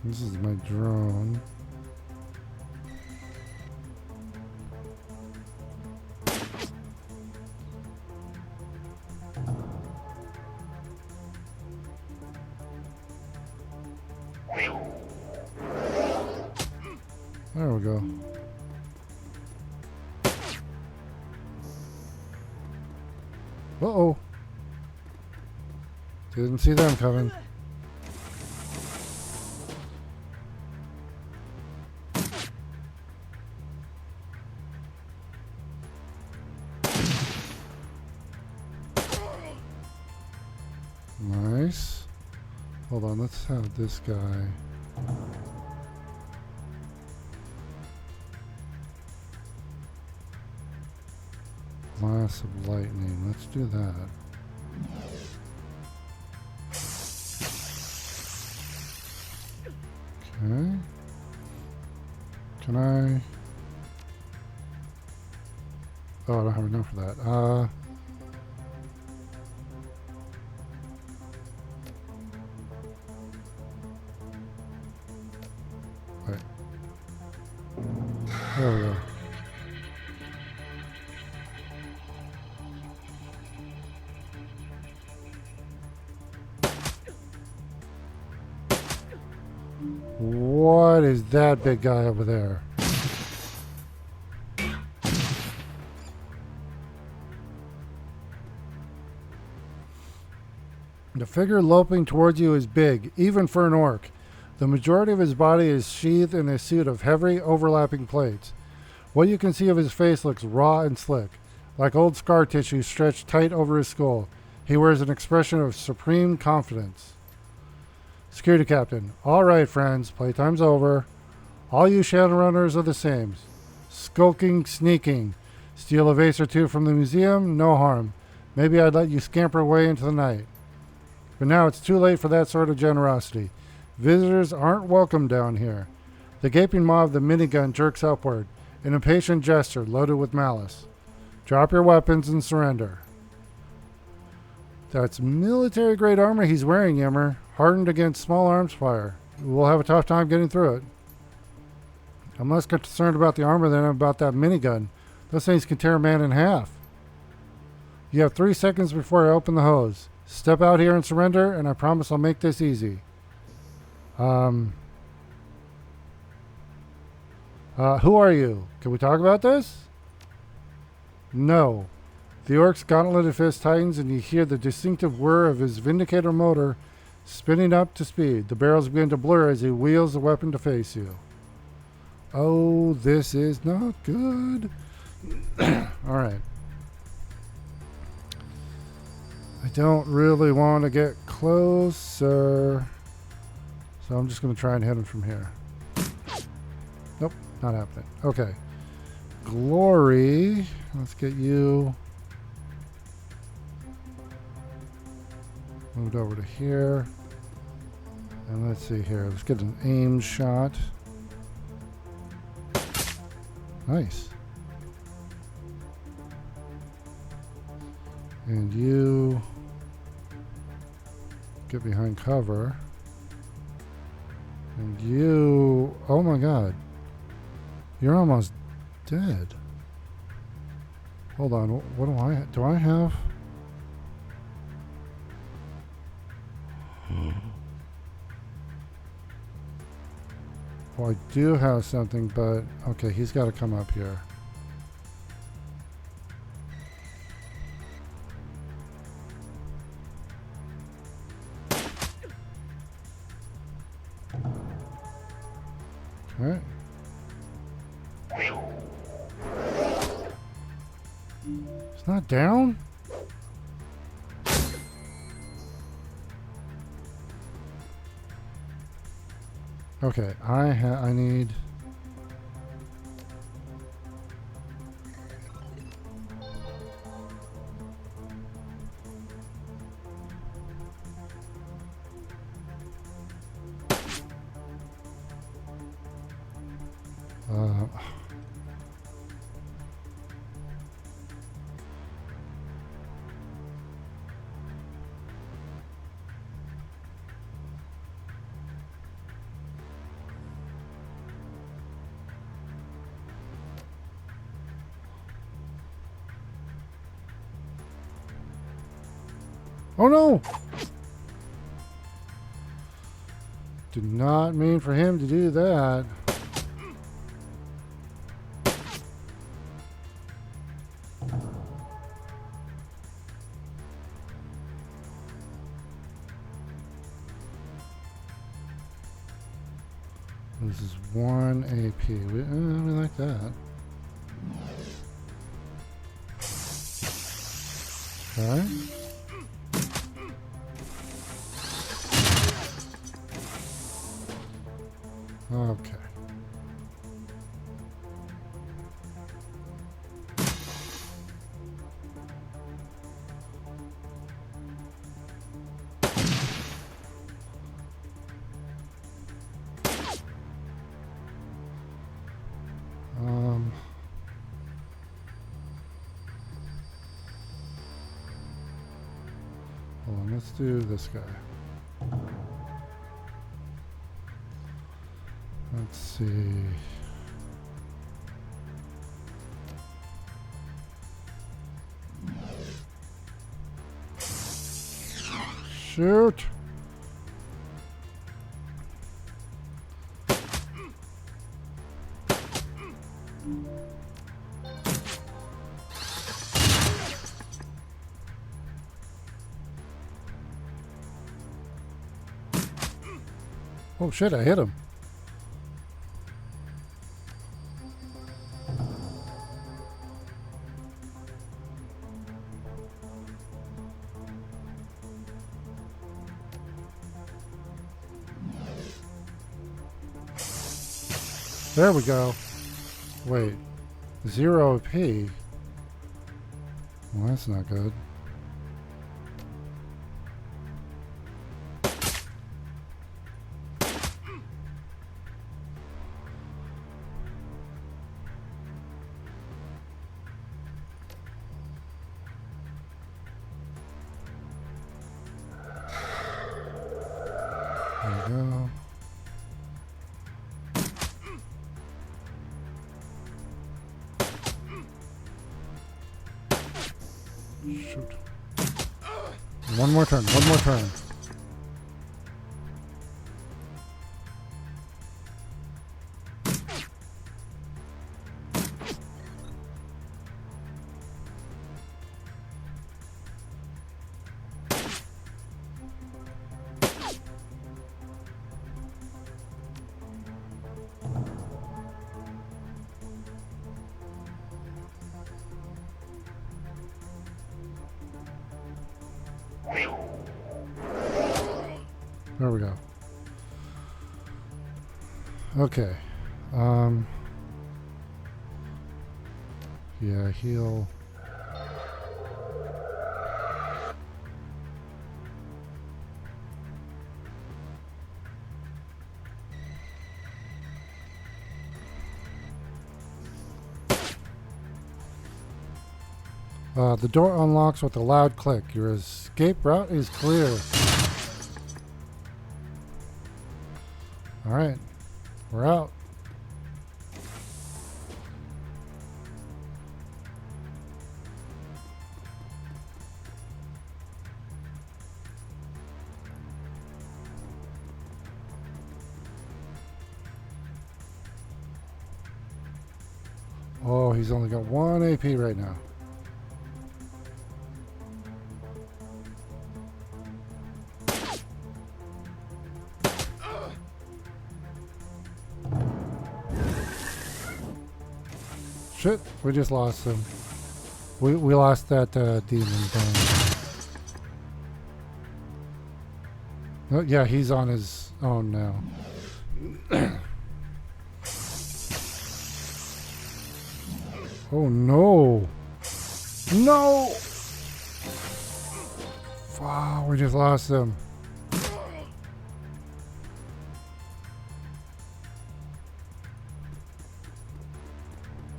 This is my drone. There we go. Uh-oh. Didn't see them coming. Nice. Hold on, let's have this guy. Blast of lightning. Let's do that. Okay. Can I? Oh, I don't have enough for that. Wait. There we go. What is that big guy over there? The figure loping towards you is big, even for an orc. The majority of his body is sheathed in a suit of heavy, overlapping plates. What you can see of his face looks raw and slick, like old scar tissue stretched tight over his skull. He wears an expression of supreme confidence. Security Captain. All right, friends, playtime's over. All you Shadowrunners are the same. Skulking, sneaking. Steal a vase or two from the museum, no harm. Maybe I'd let you scamper away into the night. But now it's too late for that sort of generosity. Visitors aren't welcome down here. The gaping maw of the minigun jerks upward, an impatient gesture loaded with malice. Drop your weapons and surrender. That's military-grade armor he's wearing, Yimmer. Hardened against small arms fire. We'll have a tough time getting through it. I'm less concerned about the armor than about that minigun. Those things can tear a man in half. You have 3 seconds before I open the hose. Step out here and surrender, and I promise I'll make this easy. Who are you? Can we talk about this? No. The orc's gauntleted fist tightens, and you hear the distinctive whir of his Vindicator motor spinning up to speed. The barrels begin to blur as he wheels the weapon to face you. Oh, this is not good. Alright. I don't really want to get closer. So I'm just going to try and hit him from here. Nope, not happening. Okay. Glory. Let's get you moved over to here. And let's see here. Let's get an aim shot. Nice. And you get behind cover. And you... Oh my god. You're almost dead. Hold on. What do I... Do I have... Well, I do have something, but... Okay, he's got to come up here. Okay. It's not down? Okay, I need... Oh no! Did not mean for him to do that. This is 1 AP. We like that. Okay. Okay. Hold on, let's do this guy. Let's see. Shoot. Oh shit, I hit him. There we go. Wait. 0 P. Well, that's not good. There we go. Shoot. One more turn, one more turn. There we go. Okay. Yeah, heal. The door unlocks with a loud click. Your escape route is clear. Alright, we're out. Oh, he's only got 1 AP right now. Shit, we just lost him. We lost that demon thing. Oh, yeah, he's on his own now. Oh no! No! Wow, we just lost him.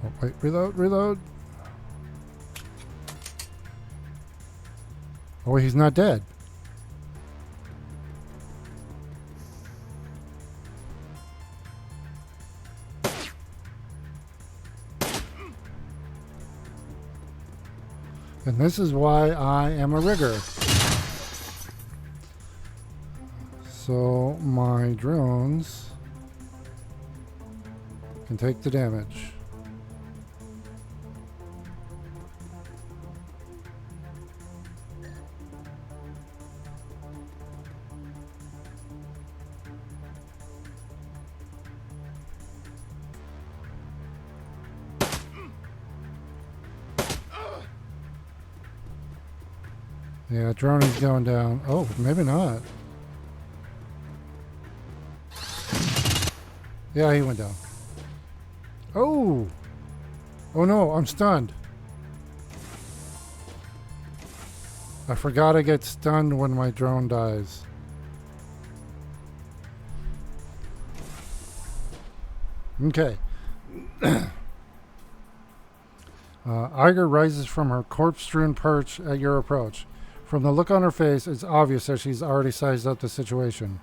Oh, wait, reload, reload. Oh, he's not dead. And this is why I am a rigger. So my drones can take the damage. Yeah, drone is going down. Oh, maybe not. Yeah, he went down. Oh! Oh no, I'm stunned. I forgot I get stunned when my drone dies. Okay. Iger rises from her corpse-strewn perch at your approach. From the look on her face, it's obvious that she's already sized up the situation.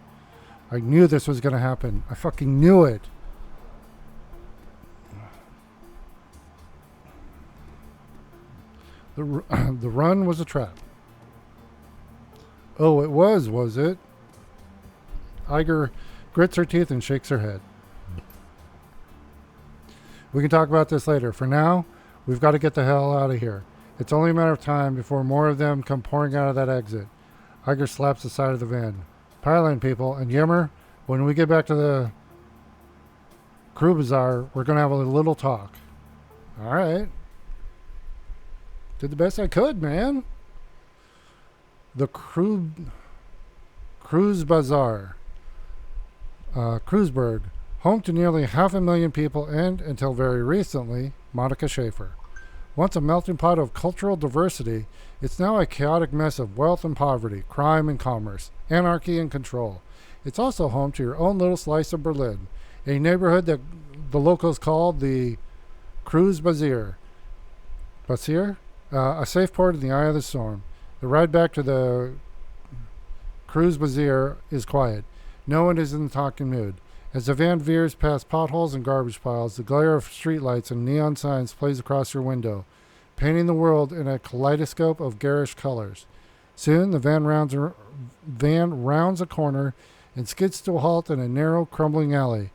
I knew this was going to happen. I fucking knew it. The run was a trap. Oh, it was it? Iger grits her teeth and shakes her head. We can talk about this later. For now, we've got to get the hell out of here. It's only a matter of time before more of them come pouring out of that exit. Iger slaps the side of the van. Pile in, people, and Yimmer, When we get back to the crew bazaar, we're going to have a little talk. All right. Did the best I could, man. The Cruise Bazaar. Kreuzberg, home to nearly 500,000 people and, until very recently, Monica Schaefer. Once a melting pot of cultural diversity, it's now a chaotic mess of wealth and poverty, crime and commerce, anarchy and control. It's also home to your own little slice of Berlin, a neighborhood that the locals call the Kreuz Bazaar. A safe port in the eye of the storm. The ride back to the Kreuz Bazaar is quiet. No one is in the talking mood. As the van veers past potholes and garbage piles, the glare of streetlights and neon signs plays across your window, painting the world in a kaleidoscope of garish colors. Soon, the van rounds a corner and skids to a halt in a narrow, crumbling alley.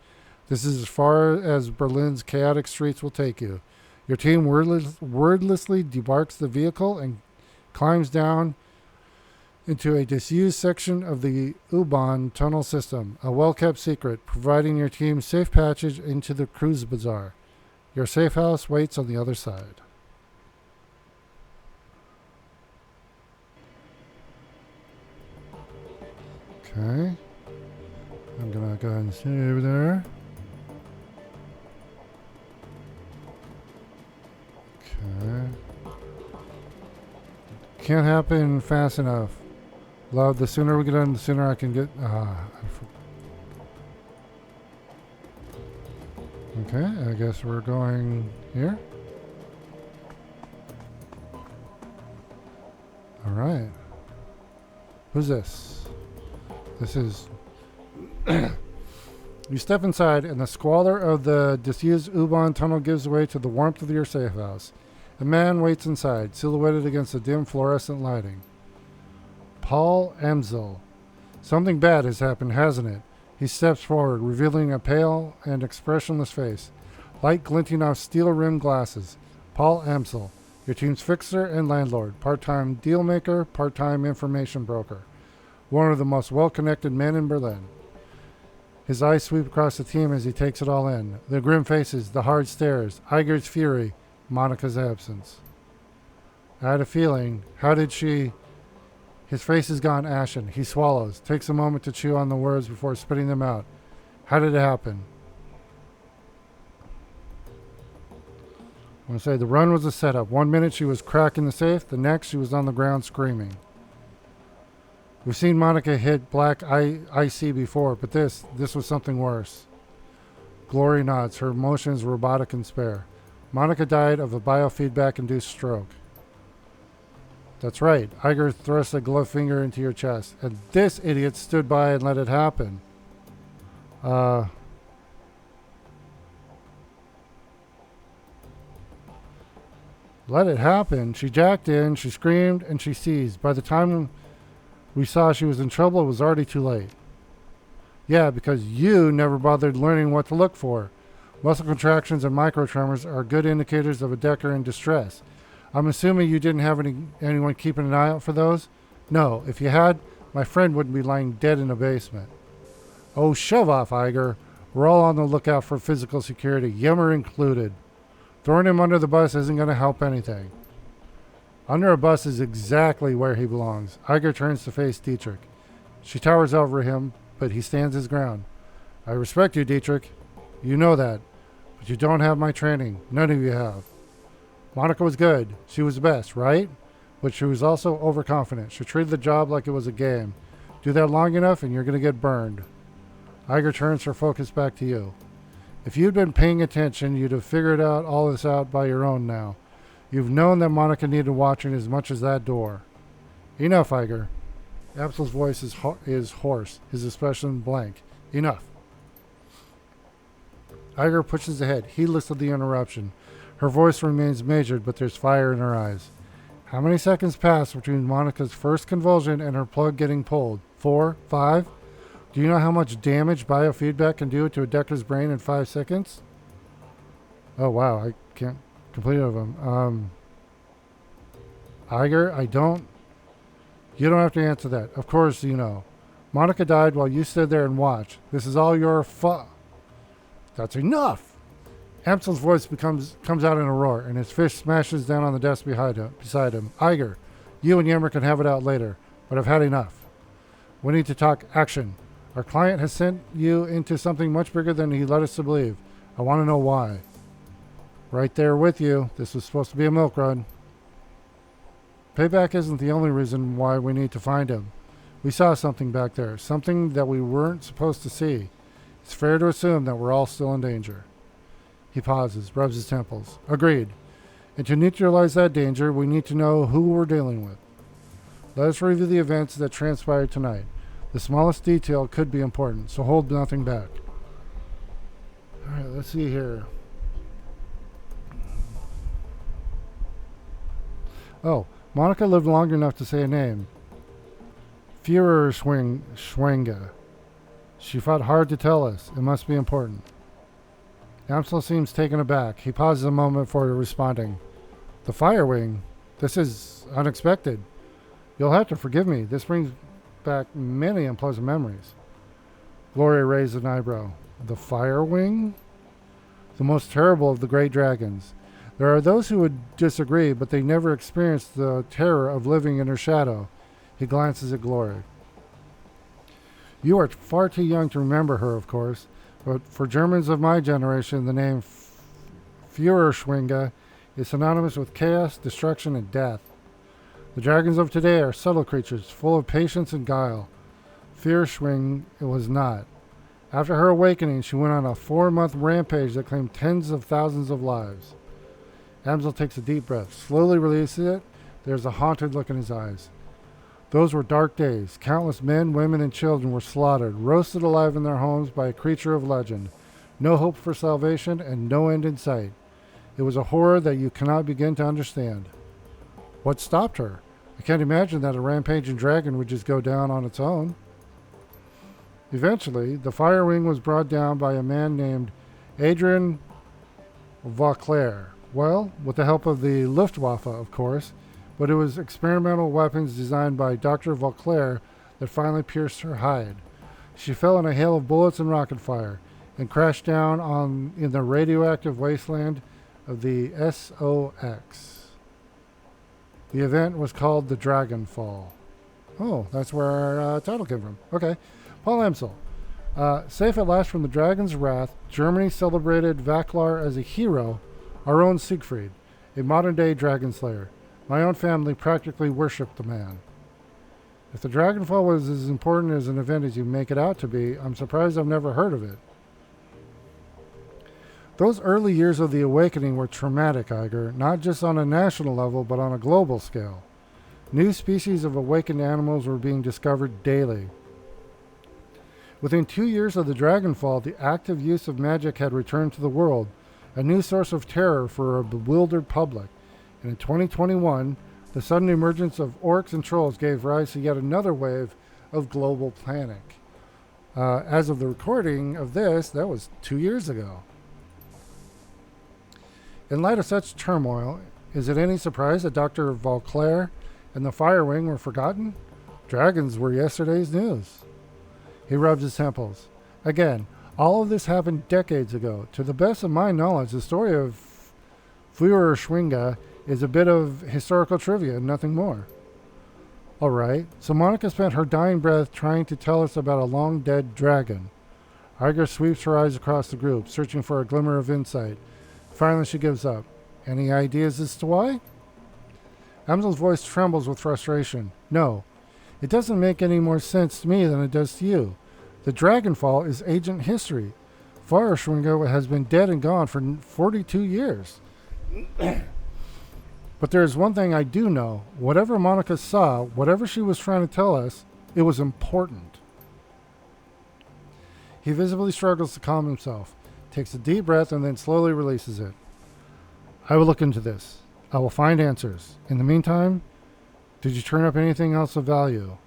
This is as far as Berlin's chaotic streets will take you. Your team wordlessly debarks the vehicle and climbs down into a disused section of the U-Bahn tunnel system, a well-kept secret, providing your team safe passage into the Kreuz Bazaar. Your safe house waits on the other side. Okay. I'm going to go ahead and stay over there. Okay. Can't happen fast enough. Love, the sooner we get done, the sooner I can get... Okay, I guess we're going here. Alright. Who's this? This is... You step inside, and the squalor of the disused U-Bahn tunnel gives way to the warmth of your safe house. A man waits inside, silhouetted against the dim fluorescent lighting. Paul Amsel. Something bad has happened, hasn't it? He steps forward, revealing a pale and expressionless face, light glinting off steel-rimmed glasses. Paul Amsel, your team's fixer and landlord, part-time deal-maker, part-time information broker. One of the most well-connected men in Berlin. His eyes sweep across the team as he takes it all in. The grim faces, the hard stares, Iger's fury, Monica's absence. I had a feeling. How did she... His face has gone ashen. He swallows, takes a moment to chew on the words before spitting them out. How did it happen? I want to say the run was a setup. 1 minute she was cracking the safe, the next she was on the ground screaming. We've seen Monica hit black IC before, but this was something worse. Glory nods, her motions robotic and spare. Monica died of a biofeedback-induced stroke. That's right. Iger thrust a gloved finger into your chest, and this idiot stood by and let it happen. Let it happen? She jacked in, she screamed, and she seized. By the time we saw she was in trouble, it was already too late. Yeah, because you never bothered learning what to look for. Muscle contractions and microtremors are good indicators of a decker in distress. I'm assuming you didn't have anyone keeping an eye out for those? No, if you had, my friend wouldn't be lying dead in a basement. Oh, shove off, Iger. We're all on the lookout for physical security, Yemmer included. Throwing him under the bus isn't going to help anything. Under a bus is exactly where he belongs. Iger turns to face Dietrich. She towers over him, but he stands his ground. I respect you, Dietrich. You know that. But you don't have my training. None of you have. Monica was good. She was the best, right? But she was also overconfident. She treated the job like it was a game. Do that long enough and you're going to get burned. Iger turns her focus back to you. If you'd been paying attention, you'd have figured out all this out by your own now. You've known that Monica needed watching as much as that door. Enough, Iger. Apsel's voice is hoarse, his expression blank. Enough. Iger pushes ahead, heedless of the interruption. Her voice remains measured, but there's fire in her eyes. How many seconds pass between Monica's first convulsion and her plug getting pulled? 4? 5? Do you know how much damage biofeedback can do to a Decker's brain in 5 seconds? Oh, wow. I can't complete it of them. Iger, I don't... You don't have to answer that. Of course you know. Monica died while you stood there and watched. This is all your fault. That's enough. Amsel's voice comes out in a roar, and his fist smashes down on the desk beside him. Iger, you and Yemmer can have it out later, but I've had enough. We need to talk action. Our client has sent you into something much bigger than he led us to believe. I want to know why. Right there with you. This was supposed to be a milk run. Payback isn't the only reason why we need to find him. We saw something back there, something that we weren't supposed to see. It's fair to assume that we're all still in danger. He pauses, rubs his temples. Agreed. And to neutralize that danger, we need to know who we're dealing with. Let us review the events that transpired tonight. The smallest detail could be important, so hold nothing back. All right, let's see here. Oh, Monica lived long enough to say a name. Schwenga. She fought hard to tell us. It must be important. Amsel seems taken aback. He pauses a moment before responding. The Fire Wing? This is unexpected. You'll have to forgive me. This brings back many unpleasant memories. Gloria raised an eyebrow. The Fire Wing? The most terrible of the great dragons. There are those who would disagree, but they never experienced the terror of living in her shadow. He glances at Gloria. You are far too young to remember her, of course, but for Germans of my generation, the name Führerschwinge is synonymous with chaos, destruction, and death. The dragons of today are subtle creatures, full of patience and guile. Führerschwing it was not. After her awakening, she went on a 4-month rampage that claimed tens of thousands of lives. Amsel takes a deep breath, slowly releases it. There's a haunted look in his eyes. Those were dark days. Countless men, women, and children were slaughtered, roasted alive in their homes by a creature of legend. No hope for salvation and no end in sight. It was a horror that you cannot begin to understand. What stopped her? I can't imagine that a rampaging dragon would just go down on its own. Eventually, the Fire Wing was brought down by a man named Adrian Vauclair. Well, with the help of the Luftwaffe, of course, but it was experimental weapons designed by Dr. Vauclair that finally pierced her hide. She fell in a hail of bullets and rocket fire and crashed down in the radioactive wasteland of the SOX. The event was called the Dragon Fall. Oh, that's where our title came from. Okay. Paul Amsel. Safe at last from the dragon's wrath, Germany celebrated Vaclar as a hero, our own Siegfried, a modern-day dragon slayer. My own family practically worshipped the man. If the Dragonfall was as important as an event as you make it out to be, I'm surprised I've never heard of it. Those early years of the awakening were traumatic, Iger, not just on a national level, but on a global scale. New species of awakened animals were being discovered daily. Within 2 years of the Dragonfall, the active use of magic had returned to the world, a new source of terror for a bewildered public. And in 2021, the sudden emergence of orcs and trolls gave rise to yet another wave of global panic. As of the recording of this, that was 2 years ago. In light of such turmoil, is it any surprise that Dr. Vauclair and the Fire Wing were forgotten? Dragons were yesterday's news. He rubs his temples. Again, all of this happened decades ago. To the best of my knowledge, the story of Führerschwinge is a bit of historical trivia and nothing more. All right, so Monica spent her dying breath trying to tell us about a long-dead dragon. Iger sweeps her eyes across the group, searching for a glimmer of insight. Finally, she gives up. Any ideas as to why? Amsel's voice trembles with frustration. No, it doesn't make any more sense to me than it does to you. The Dragonfall is ancient history. Führerschwinge has been dead and gone for 42 years. But there is one thing I do know. Whatever Monica saw, whatever she was trying to tell us, it was important. He visibly struggles to calm himself, takes a deep breath, and then slowly releases it. I will look into this. I will find answers. In the meantime, did you turn up anything else of value?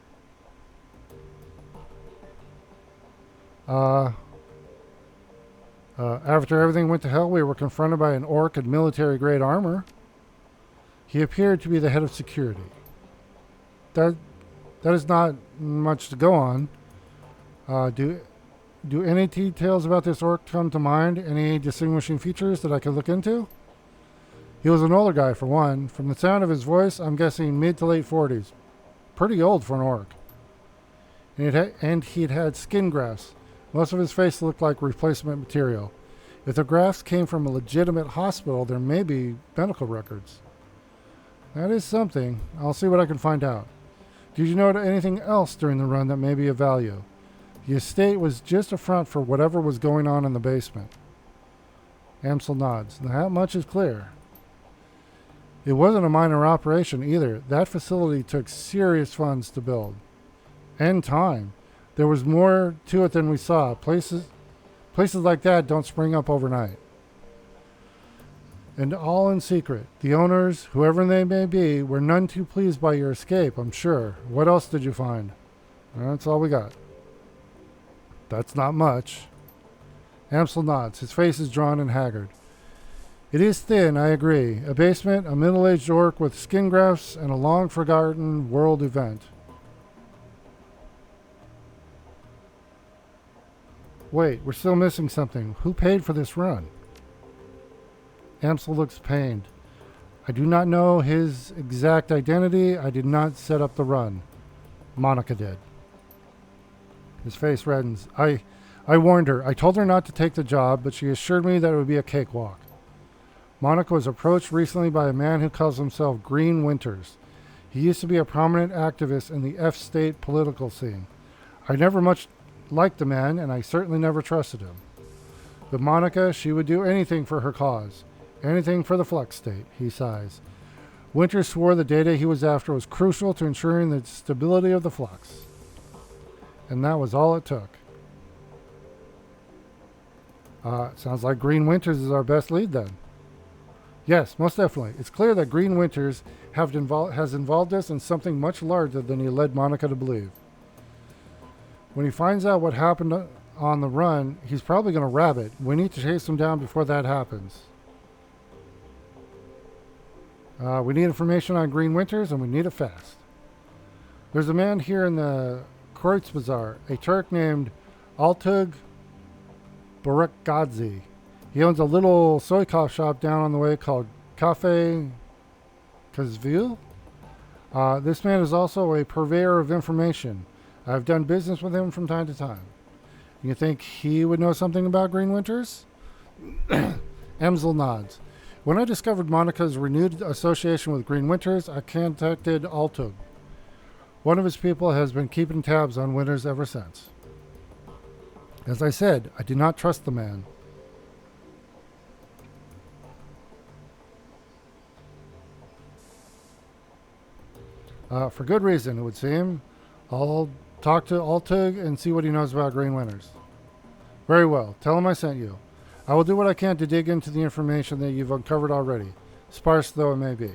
After everything went to hell, we were confronted by an orc in military-grade armor. He appeared to be the head of security. That is not much to go on. Do any details about this orc come to mind? Any distinguishing features that I could look into? He was an older guy, for one. From the sound of his voice, I'm guessing mid to late 40s. Pretty old for an orc. And he'd had skin grafts. Most of his face looked like replacement material. If the grafts came from a legitimate hospital, there may be medical records. That is something. I'll see what I can find out. Did you note anything else during the run that may be of value? The estate was just a front for whatever was going on in the basement. Amsel nods. That much is clear. It wasn't a minor operation either. That facility took serious funds to build. And time. There was more to it than we saw. Places like that don't spring up overnight. And all in secret. The owners, whoever they may be, were none too pleased by your escape, I'm sure. What else did you find? That's all we got. That's not much. Amsel nods. His face is drawn and haggard. It is thin, I agree. A basement, a middle-aged orc with skin grafts, and a long-forgotten world event. Wait, we're still missing something. Who paid for this run? Amsel looks pained. I do not know his exact identity. I did not set up the run. Monica did. His face reddens. I warned her. I told her not to take the job, but she assured me that it would be a cakewalk. Monica was approached recently by a man who calls himself Green Winters. He used to be a prominent activist in the F-state political scene. I never much liked the man, and I certainly never trusted him. But Monica, she would do anything for her cause. Anything for the Flux State, he sighs. Winters swore the data he was after was crucial to ensuring the stability of the Flux. And that was all it took. Sounds like Green Winters is our best lead then. Yes, most definitely. It's clear that Green Winters has involved us in something much larger than he led Monica to believe. When he finds out what happened on the run, he's probably going to rabbit. We need to chase him down before that happens. We need information on Green Winters, and we need it fast. There's a man here in the Kreutz Bazaar, a Turk named Altug Barakgadze. He owns a little soy shop down on the way called Cafe Kazvil. This man is also a purveyor of information. I've done business with him from time to time. You think he would know something about Green Winters? Amsel nods. When I discovered Monica's renewed association with Green Winters, I contacted Altug. One of his people has been keeping tabs on Winters ever since. As I said, I do not trust the man. For good reason, it would seem. I'll talk to Altug and see what he knows about Green Winters. Very well. Tell him I sent you. I will do what I can to dig into the information that you've uncovered already, sparse though it may be.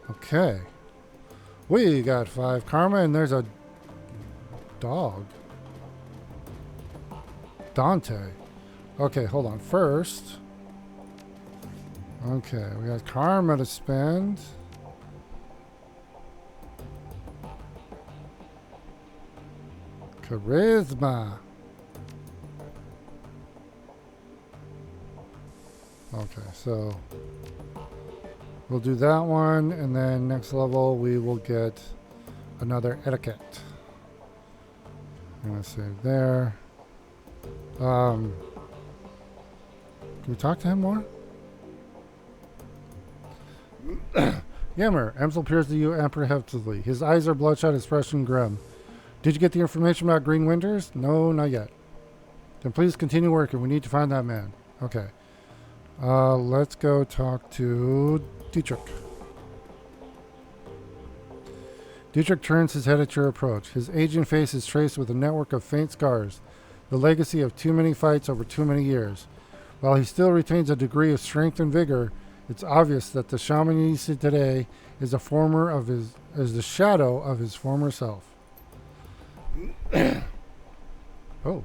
Okay. We got 5 karma, and there's a dog. Dante. Okay, hold on. First. Okay, we got karma to spend. Charisma. Okay, so we'll do that one, and then next level we will get another etiquette. I'm gonna save there. Can we talk to him more? Yammer, Amsel peers to you apprehensively. His eyes are bloodshot, expression grim. Did you get the information about Green Winters? No, not yet. Then please continue working. We need to find that man. Okay. Let's go talk to Dietrich. Dietrich turns his head at your approach. His aging face is traced with a network of faint scars, the legacy of too many fights over too many years. While he still retains a degree of strength and vigor, it's obvious that the shaman you see today is the shadow of his former self. Oh.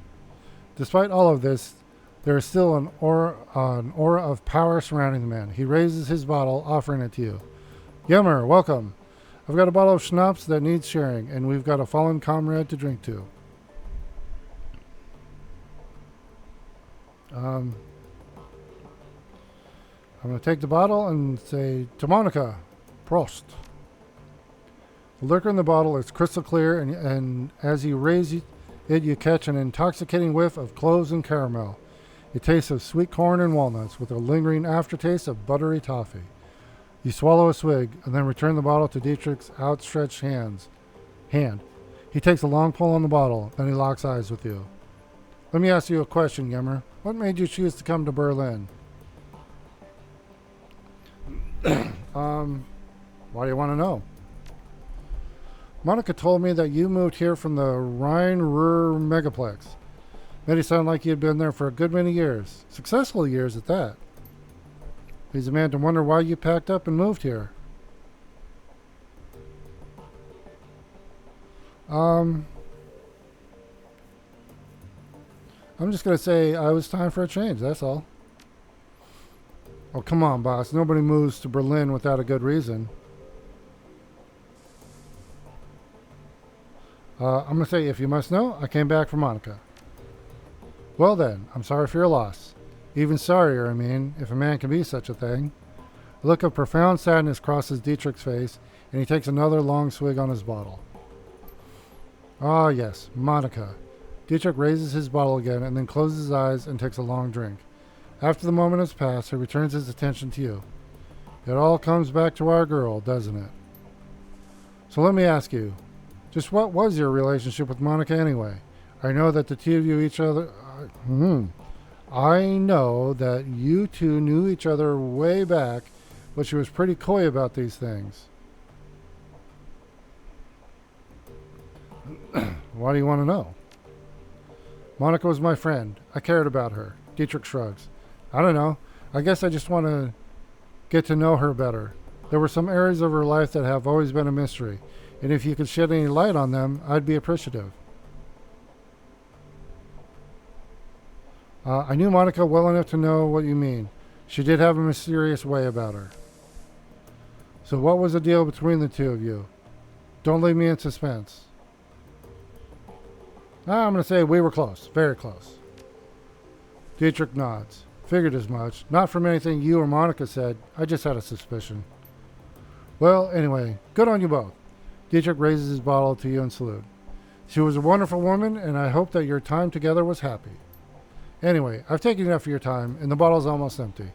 Despite all of this, there is still an aura of power surrounding the man. He raises his bottle, offering it to you. Yummer, welcome. I've got a bottle of schnapps that needs sharing, and we've got a fallen comrade to drink to. I'm going to take the bottle and say, to Monica, Prost. The liquor in the bottle is crystal clear, and as you raise it, you catch an intoxicating whiff of cloves and caramel. It tastes of sweet corn and walnuts with a lingering aftertaste of buttery toffee. You swallow a swig and then return the bottle to Dietrich's outstretched hand. He takes a long pull on the bottle, then he locks eyes with you. Let me ask you a question, Yemmer. What made you choose to come to Berlin? Why do you want to know? Monica told me that you moved here from the Rhine-Ruhr megaplex. Made it sound like you had been there for a good many years. Successful years at that. He's a man to wonder why you packed up and moved here. I'm just going to say I was time for a change, that's all. Oh, come on, boss. Nobody moves to Berlin without a good reason. I'm going to say, if you must know, I came back for Monica. Well then, I'm sorry for your loss. Even sorrier, I mean, if a man can be such a thing. A look of profound sadness crosses Dietrich's face, and he takes another long swig on his bottle. Ah, yes, Monica. Dietrich raises his bottle again and then closes his eyes and takes a long drink. After the moment has passed, he returns his attention to you. It all comes back to our girl, doesn't it? So let me ask you, just what was your relationship with Monica anyway? I know that the two of you I know that you two knew each other way back, but she was pretty coy about these things. Why do you want to know? Monica was my friend. I cared about her. Dietrich shrugs. I don't know. I guess I just want to get to know her better. There were some areas of her life that have always been a mystery, and if you could shed any light on them, I'd be appreciative. I knew Monica well enough to know what you mean. She did have a mysterious way about her. So what was the deal between the two of you? Don't leave me in suspense. I'm going to say we were close. Very close. Dietrich nods. Figured as much. Not from anything you or Monica said. I just had a suspicion. Well, anyway, good on you both. Dietrich raises his bottle to you in salute. She was a wonderful woman, and I hope that your time together was happy. Anyway, I've taken enough of your time, and the bottle's almost empty.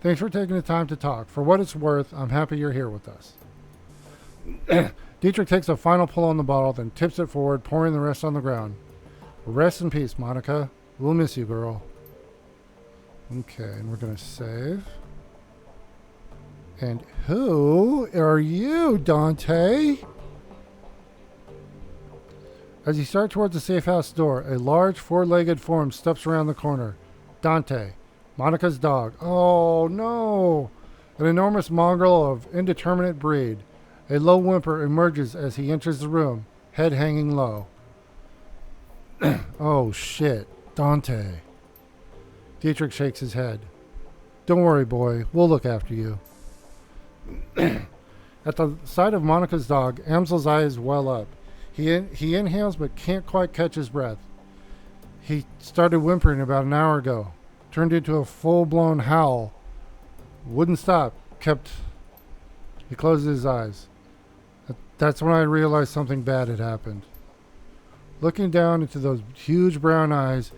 Thanks for taking the time to talk. For what it's worth, I'm happy you're here with us. Dietrich takes a final pull on the bottle, then tips it forward, pouring the rest on the ground. Rest in peace, Monica. We'll miss you, girl. Okay, and we're going to save. And who are you, Dante? As you start towards the safe house door, a large four-legged form steps around the corner. Dante, Monica's dog. Oh, no! An enormous mongrel of indeterminate breed. A low whimper emerges as he enters the room, head hanging low. Oh, shit. Dante. Dietrich shakes his head. Don't worry, boy. We'll look after you. At the sight of Monica's dog, Amsel's eyes well up. He inhales but can't quite catch his breath. He started whimpering about an hour ago. Turned into a full-blown howl. Wouldn't stop. He closes his eyes. That's when I realized something bad had happened. Looking down into those huge brown eyes,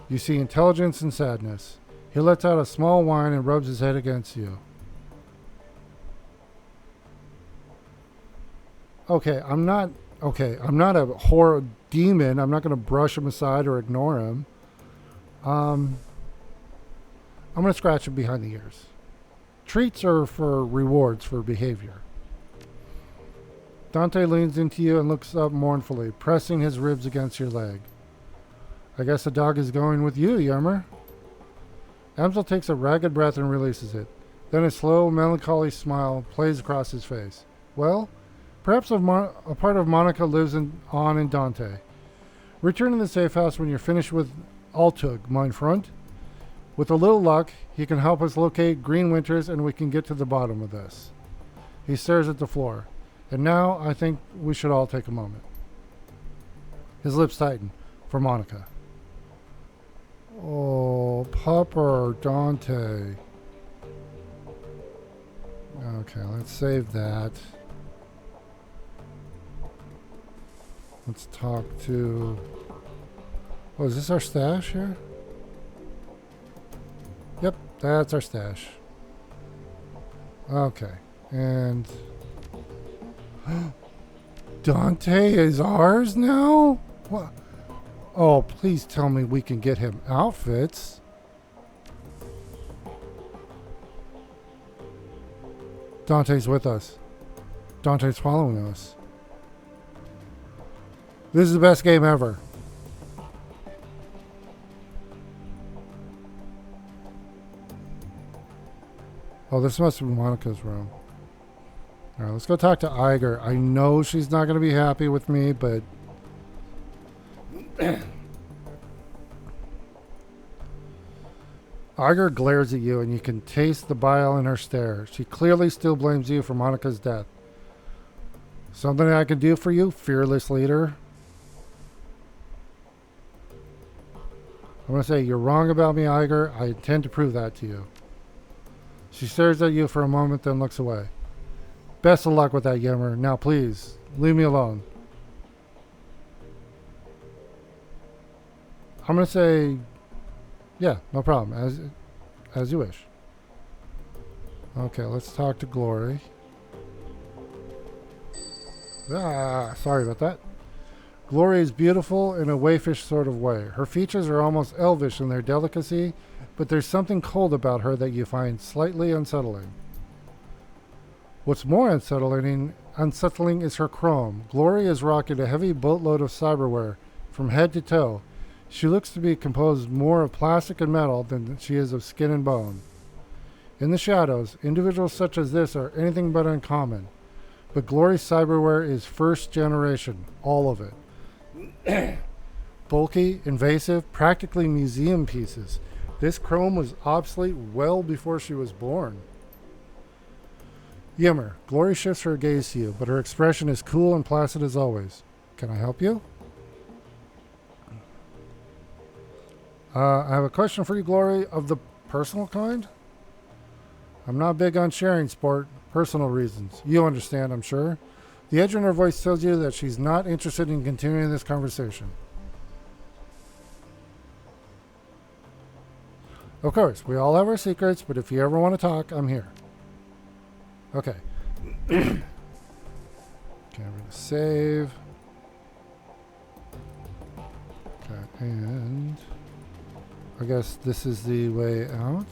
you see intelligence and sadness. He lets out a small whine and rubs his head against you. Okay, I'm not a horror demon. I'm not going to brush him aside or ignore him. I'm going to scratch him behind the ears. Treats are for rewards for behavior. Dante leans into you and looks up mournfully, pressing his ribs against your leg. I guess the dog is going with you, Yemmer. Amsel takes a ragged breath and releases it. Then a slow, melancholy smile plays across his face. Well, perhaps a part of Monica lives on in Dante. Return to the safe house when you're finished with Altug, mein Freund. With a little luck, he can help us locate Green Winters and we can get to the bottom of this. He stares at the floor. And now I think we should all take a moment. His lips tighten. For Monica. Oh, Pupper, Dante. Okay, let's save that. Let's talk to... Oh, is this our stash here? Yep, that's our stash. Okay, and... Dante is ours now? What? Oh, please tell me we can get him outfits. Dante's with us. Dante's following us. This is the best game ever. Oh, this must be Monica's room. Alright, let's go talk to Iger. I know she's not going to be happy with me, but... Iger glares at you and you can taste the bile in her stare. She clearly still blames you for Monica's death. Something I can do for you, fearless leader? I'm going to say, you're wrong about me, Iger. I intend to prove that to you. She stares at you for a moment, then looks away. Best of luck with that, Yemmer. Now, please, leave me alone. I'm going to say, yeah, no problem, as you wish. Okay, let's talk to Glory. Sorry about that. Glory is beautiful in a waifish sort of way. Her features are almost elvish in their delicacy, but there's something cold about her that you find slightly unsettling. What's more unsettling is her chrome. Glory is rocking a heavy boatload of cyberware from head to toe. She looks to be composed more of plastic and metal than she is of skin and bone. In the shadows, individuals such as this are anything but uncommon. But Glory's cyberware is first generation, all of it. Bulky, invasive, practically museum pieces. This chrome was obsolete well before she was born. Yimmer, Glory shifts her gaze to you, but her expression is cool and placid as always. Can I help you? I have a question for you, Glory, of the personal kind. I'm not big on sharing sport, personal reasons. You understand, I'm sure. The edge in her voice tells you that she's not interested in continuing this conversation. Of course, we all have our secrets, but if you ever want to talk, I'm here. Okay. Okay, we're going to save. Okay, and I guess this is the way out.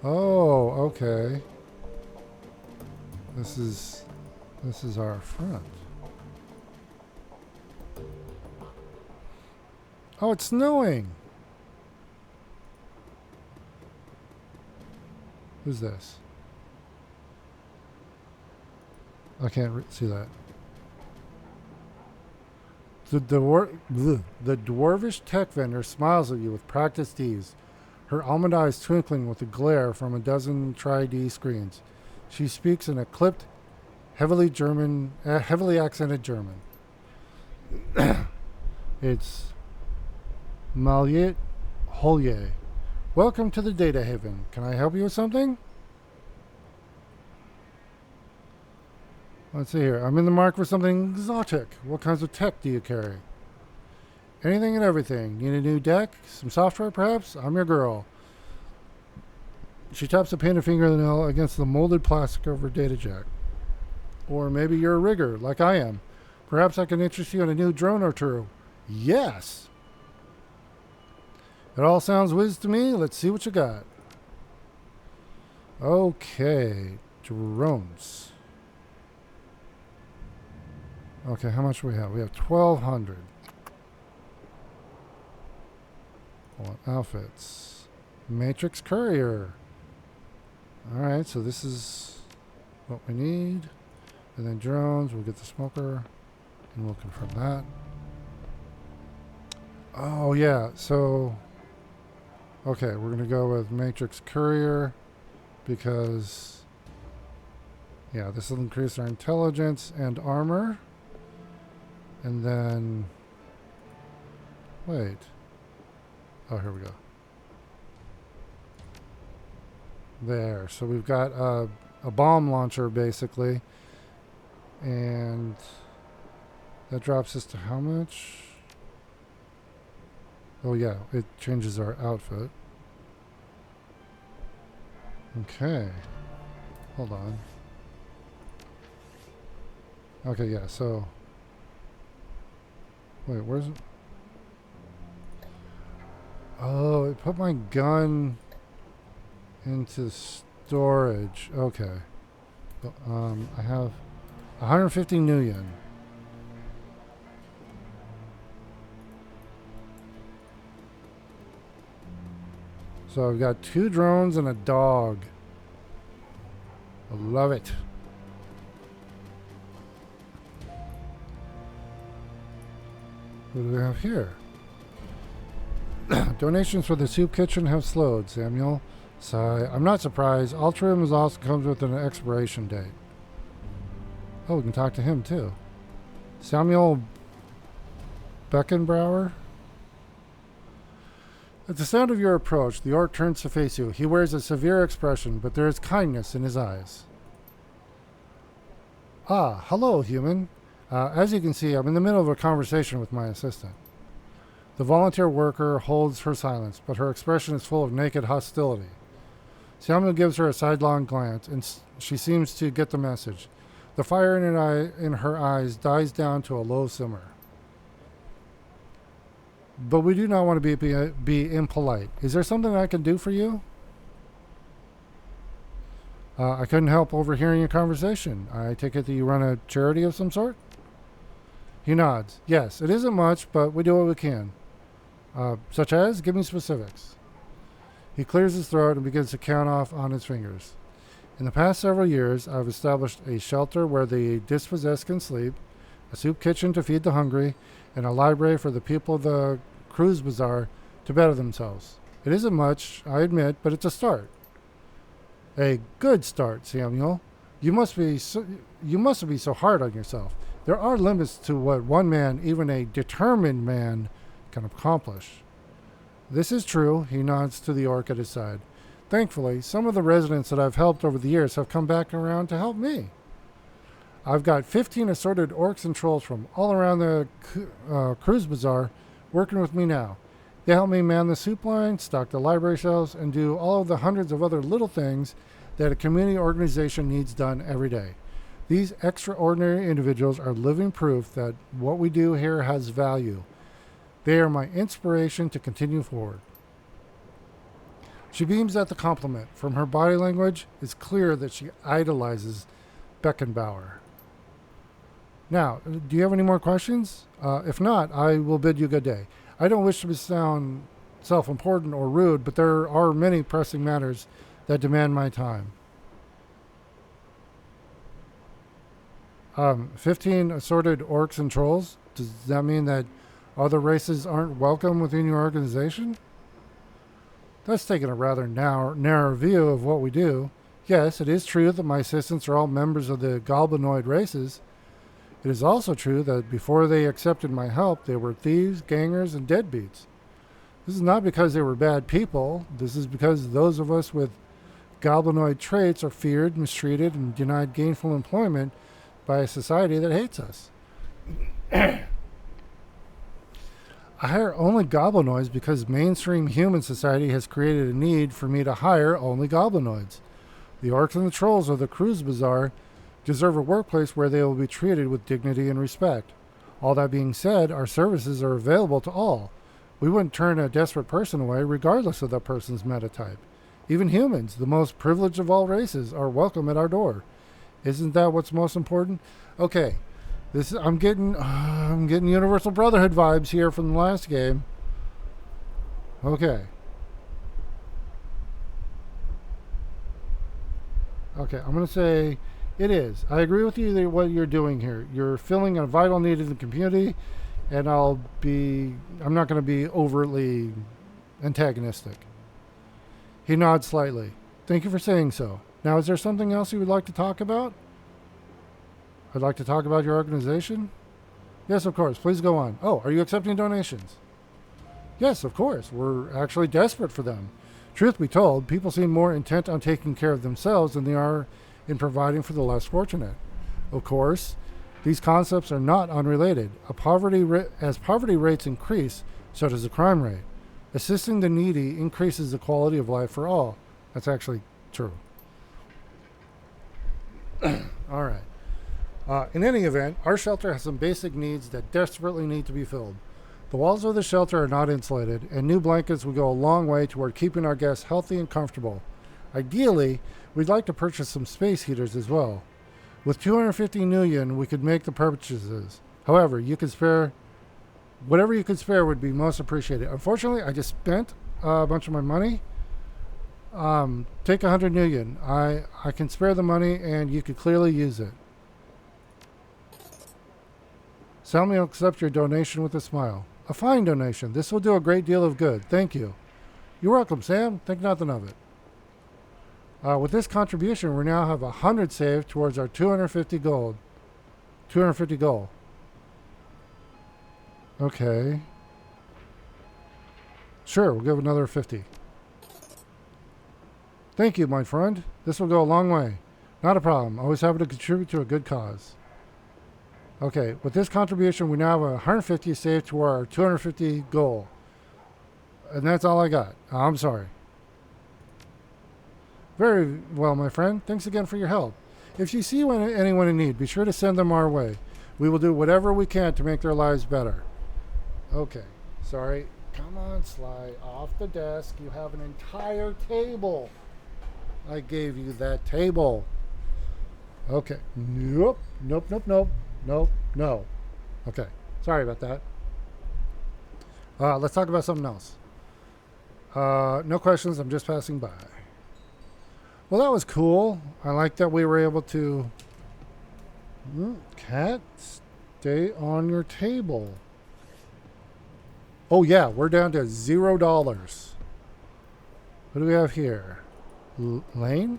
Oh, okay. This is our front. Oh, it's snowing. Who's this? I can't see that. The dwarvish tech vendor smiles at you with practiced ease, her almond eyes twinkling with the glare from a dozen tri-D screens. She speaks in a clipped, heavily accented German. It's Maliet Holye. Welcome to the Data Haven. Can I help you with something? Let's see here. I'm in the market for something exotic. What kinds of tech do you carry? Anything and everything. Need a new deck? Some software, perhaps? I'm your girl. She taps a painted fingernail against the molded plastic of her data jack. Or maybe you're a rigger, like I am. Perhaps I can interest you in a new drone or two. Yes! It all sounds whiz to me. Let's see what you got. Okay. Drones. Okay, how much do we have? We have 1,200. Outfits. Matrix Courier. Alright, so this is what we need. And then drones, we'll get the smoker. And we'll confirm that. Oh, yeah, so... Okay, we're going to go with Matrix Courier because, yeah, this will increase our intelligence and armor. And then... Wait. Oh, here we go. There. So we've got a bomb launcher, basically. And that drops us to how much? Oh, yeah. It changes our outfit. Okay. Hold on. Okay, yeah, so... Wait, where's it? Oh, it put my gun into storage. Okay. I have 150 new yen. So I've got 2 drones and a dog. I love it. What do we have here? Donations for the soup kitchen have slowed, Samuel. Sigh. I'm not surprised. Altruism also comes with an expiration date. Oh, we can talk to him too. Samuel Beckenbauer? At the sound of your approach, the orc turns to face you. He wears a severe expression, but there is kindness in his eyes. Ah, hello, human. As you can see, I'm in the middle of a conversation with my assistant. The volunteer worker holds her silence, but her expression is full of naked hostility. Samuel gives her a sidelong glance, and she seems to get the message. The fire in her eyes dies down to a low simmer. But we do not want to be impolite. Is there something I can do for you? I couldn't help overhearing your conversation. I take it that you run a charity of some sort? He nods. Yes, it isn't much, but we do what we can. Such as? Give me specifics. He clears his throat and begins to count off on his fingers. In the past several years, I've established a shelter where the dispossessed can sleep, a soup kitchen to feed the hungry, and a library for the people of the cruise bazaar to better themselves. It isn't much, I admit, but it's a start. A good start, Samuel. You must be so hard on yourself. There are limits to what one man, even a determined man, can accomplish. This is true, he nods to the orc at his side. Thankfully, some of the residents that I've helped over the years have come back around to help me. I've got 15 assorted orcs and trolls from all around the cruise bazaar working with me now. They help me man the soup line, stock the library shelves, and do all of the hundreds of other little things that a community organization needs done every day. These extraordinary individuals are living proof that what we do here has value. They are my inspiration to continue forward. She beams at the compliment. From her body language, it's clear that she idolizes Beckenbauer. Now, do you have any more questions? If not, I will bid you good day. I don't wish to sound self-important or rude, but there are many pressing matters that demand my time. 15 assorted orcs and trolls? Does that mean that other races aren't welcome within your organization? That's taking a rather narrow view of what we do. Yes, it is true that my assistants are all members of the goblinoid races. It is also true that before they accepted my help, they were thieves, gangers, and deadbeats. This is not because they were bad people. This is because those of us with goblinoid traits are feared, mistreated, and denied gainful employment by a society that hates us. I hire only goblinoids because mainstream human society has created a need for me to hire only goblinoids. The orcs and the trolls of the cruise bazaar deserve a workplace where they will be treated with dignity and respect. All that being said, our services are available to all. We wouldn't turn a desperate person away regardless of that person's metatype. Even humans, the most privileged of all races, are welcome at our door. Isn't that what's most important? Okay, I'm getting Universal Brotherhood vibes here from the last game. Okay. Okay, I'm going to say it is. I agree with you that what you're doing here. You're filling a vital need in the community, and I'm not going to be overtly antagonistic. He nods slightly. Thank you for saying so. Now, is there something else you would like to talk about? I'd like to talk about your organization. Yes, of course. Please go on. Oh, are you accepting donations? Yes, of course. We're actually desperate for them. Truth be told, people seem more intent on taking care of themselves than they are in providing for the less fortunate. Of course, these concepts are not unrelated. As poverty rates increase, so does the crime rate. Assisting the needy increases the quality of life for all. That's actually true. All right. In any event, our shelter has some basic needs that desperately need to be filled. The walls of the shelter are not insulated, and new blankets would go a long way toward keeping our guests healthy and comfortable. Ideally, we'd like to purchase some space heaters as well. With 250 new yen, we could make the purchases. However, you could spare whatever you could spare would be most appreciated. Unfortunately, I just spent a bunch of my money. Take 100 new yen. I can spare the money, and you could clearly use it. Salmi will accept your donation with a smile. A fine donation. This will do a great deal of good. Thank you. You're welcome, Sam. Think nothing of it. With this contribution, we now have 100 saved towards our 250 gold. 250 gold. Okay. Sure, we'll give another 50. Thank you, my friend. This will go a long way. Not a problem. Always happy to contribute to a good cause. Okay, with this contribution, we now have 150 saved to our 250 goal. And that's all I got. I'm sorry. Very well, my friend. Thanks again for your help. If you see anyone in need, be sure to send them our way. We will do whatever we can to make their lives better. Okay, sorry. Come on, Sly. Off the desk. You have an entire table. I gave you that table. Okay. Nope. Nope, nope, nope. No, no. Okay. Sorry about that. Let's talk about something else. No questions. I'm just passing by. Well, that was cool. I like that we were able to... Cat, stay on your table. Oh, yeah. We're down to $0. What do we have here? Lane?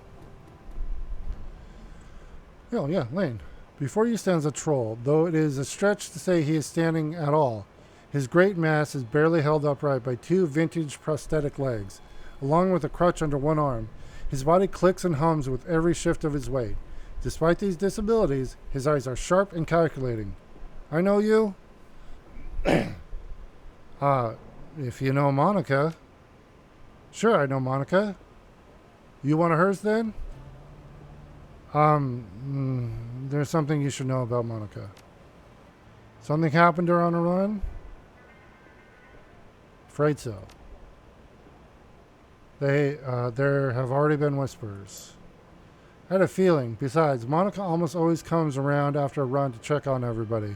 Oh, yeah, Lane. Before you stands a troll, though it is a stretch to say he is standing at all. His great mass is barely held upright by two vintage prosthetic legs, along with a crutch under one arm. His body clicks and hums with every shift of his weight. Despite these disabilities, his eyes are sharp and calculating. I know you? If you know Monica. Sure, I know Monica. You one of hers then? There's something you should know about Monica. Something happened to her on a run? Afraid so. There have already been whispers. I had a feeling. Besides, Monica almost always comes around after a run to check on everybody.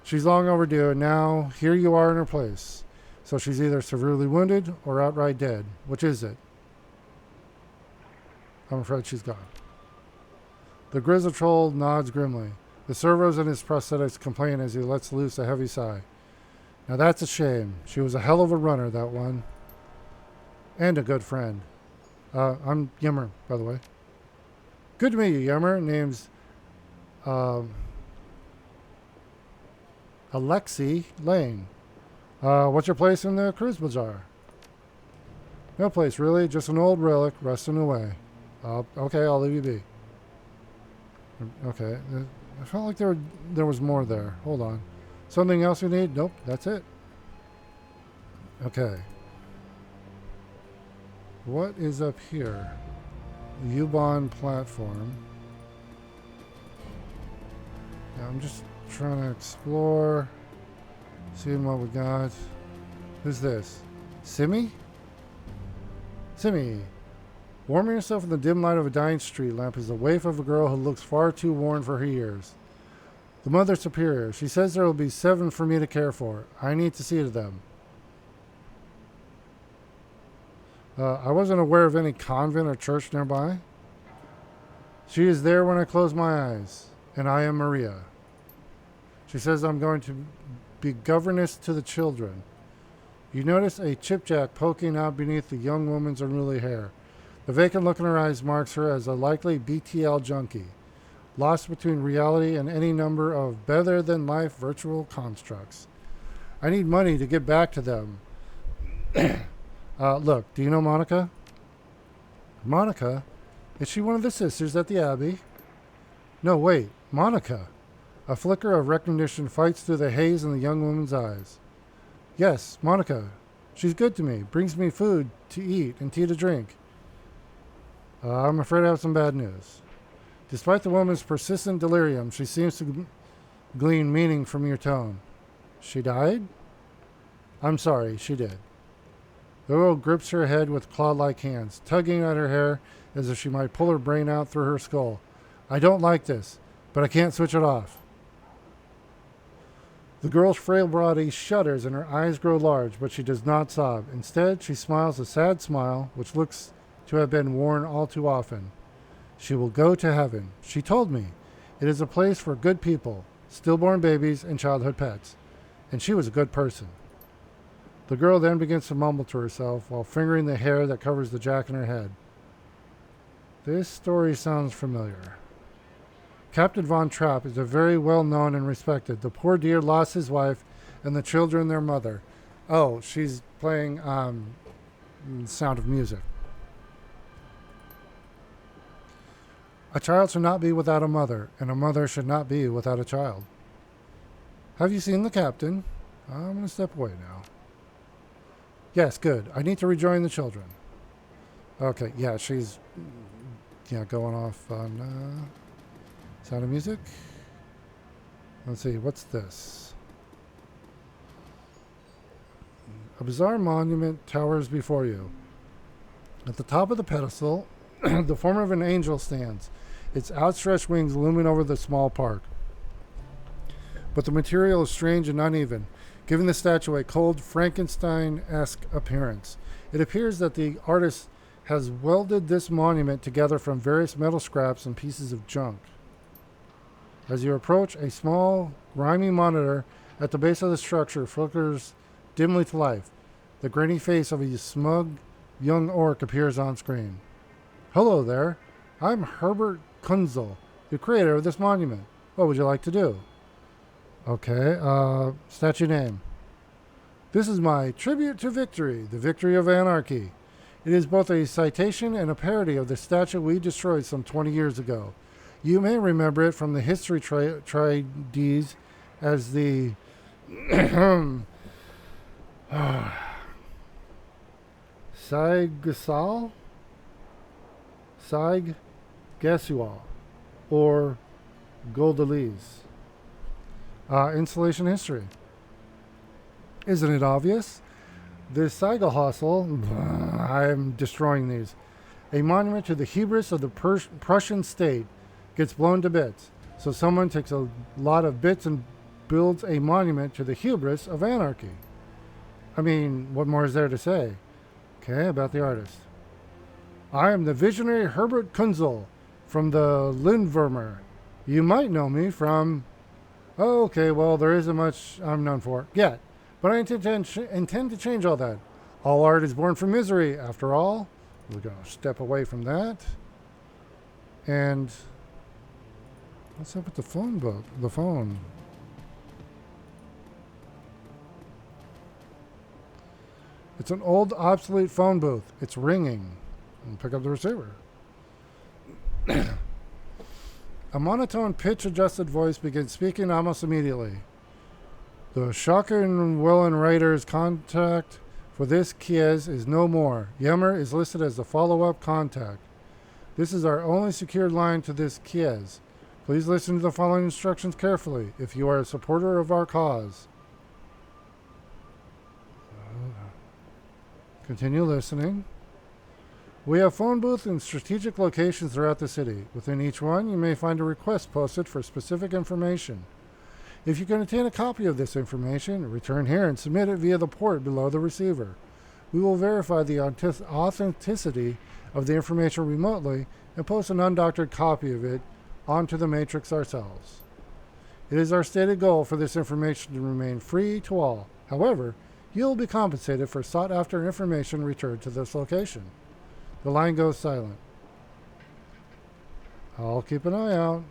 She's long overdue, and now here you are in her place. So she's either severely wounded or outright dead. Which is it? I'm afraid she's gone. The grizzled troll nods grimly. The servos in his prosthetics complain as he lets loose a heavy sigh. Now that's a shame. She was a hell of a runner, that one. And a good friend. I'm Yimmer, by the way. Good to meet you, Yimmer. Name's Alexi Lane. What's your place in the cruise bazaar? No place, really. Just an old relic rusting away. Okay, I'll leave you be. Okay. I felt like there was more there. Hold on. Something else you need? Nope, that's it. Okay. What is up here? The U-Bahn platform. Yeah, I'm just trying to explore. Seeing what we got. Who's this? Simi? Simi. Warming herself in the dim light of a dying street lamp is the waif of a girl who looks far too worn for her years. The Mother Superior. She says there will be 7 for me to care for. I need to see to them. I wasn't aware of any convent or church nearby. She is there when I close my eyes, and I am Maria. She says I'm going to be governess to the children. You notice a chipjack poking out beneath the young woman's unruly hair. The vacant look in her eyes marks her as a likely BTL junkie. lost between reality and any number of better-than-life virtual constructs. I need money to get back to them. Look, do you know Monica? Monica? Is she one of the sisters at the Abbey? No, wait, Monica. A flicker of recognition fights through the haze in the young woman's eyes. Yes, Monica. She's good to me, brings me food to eat and tea to drink. I'm afraid I have some bad news. Despite the woman's persistent delirium, she seems to glean meaning from your tone. She died? I'm sorry, she did. The girl grips her head with claw-like hands, tugging at her hair as if she might pull her brain out through her skull. I don't like this, but I can't switch it off. The girl's frail body shudders and her eyes grow large, but she does not sob. Instead, she smiles a sad smile, which looks to have been worn all too often. She will go to heaven. She told me. It is a place for good people, stillborn babies, and childhood pets. And she was a good person. The girl then begins to mumble to herself while fingering the hair that covers the jack in her head. This story sounds familiar. Captain Von Trapp is a very well known and respected. The poor dear lost his wife and the children their mother. Oh, she's playing Sound of Music. A child should not be without a mother, and a mother should not be without a child. Have you seen the captain? I'm going to step away now. Yes, good. I need to rejoin the children. Okay, yeah, she's going off on Sound of Music. Let's see, what's this? A bizarre monument towers before you. At the top of the pedestal, the form of an angel stands, its outstretched wings looming over the small park. But the material is strange and uneven, giving the statue a cold, Frankenstein-esque appearance. It appears that the artist has welded this monument together from various metal scraps and pieces of junk. As you approach, a small, grimy monitor at the base of the structure flickers dimly to life. The grainy face of a smug young orc appears on screen. Hello there. I'm Herbert Kunzel, the creator of this monument. What would you like to do? Okay, statue name. This is my tribute to victory, the victory of anarchy. It is both a citation and a parody of the statue we destroyed some 20 years ago. You may remember it from the history treatise as the Saigasal? Gesual, or Goldalese. Installation history. Isn't it obvious? The Seigelhassel, I'm destroying these. A monument to the hubris of the Prussian state gets blown to bits. So someone takes a lot of bits and builds a monument to the hubris of anarchy. I mean, what more is there to say? Okay, about the artist. I am the visionary Herbert Kunzel from the Lindwurmer. You might know me from... Oh, okay, well, there isn't much I'm known for yet. But I intend to change all that. All art is born from misery, after all. We're going to step away from that. And what's up with the phone book? The phone. It's an old, obsolete phone booth. It's ringing. And pick up the receiver. A monotone, pitch-adjusted voice begins speaking almost immediately. The Schockenwillen writer's contact for this Kies is no more. Yemmer is listed as the follow-up contact. This is our only secured line to this Kies. Please listen to the following instructions carefully if you are a supporter of our cause. Continue listening. We have phone booths in strategic locations throughout the city. Within each one, you may find a request posted for specific information. If you can obtain a copy of this information, return here and submit it via the port below the receiver. We will verify the authenticity of the information remotely and post an undoctored copy of it onto the matrix ourselves. It is our stated goal for this information to remain free to all. However, you will be compensated for sought-after information returned to this location. The line goes silent. I'll keep an eye out.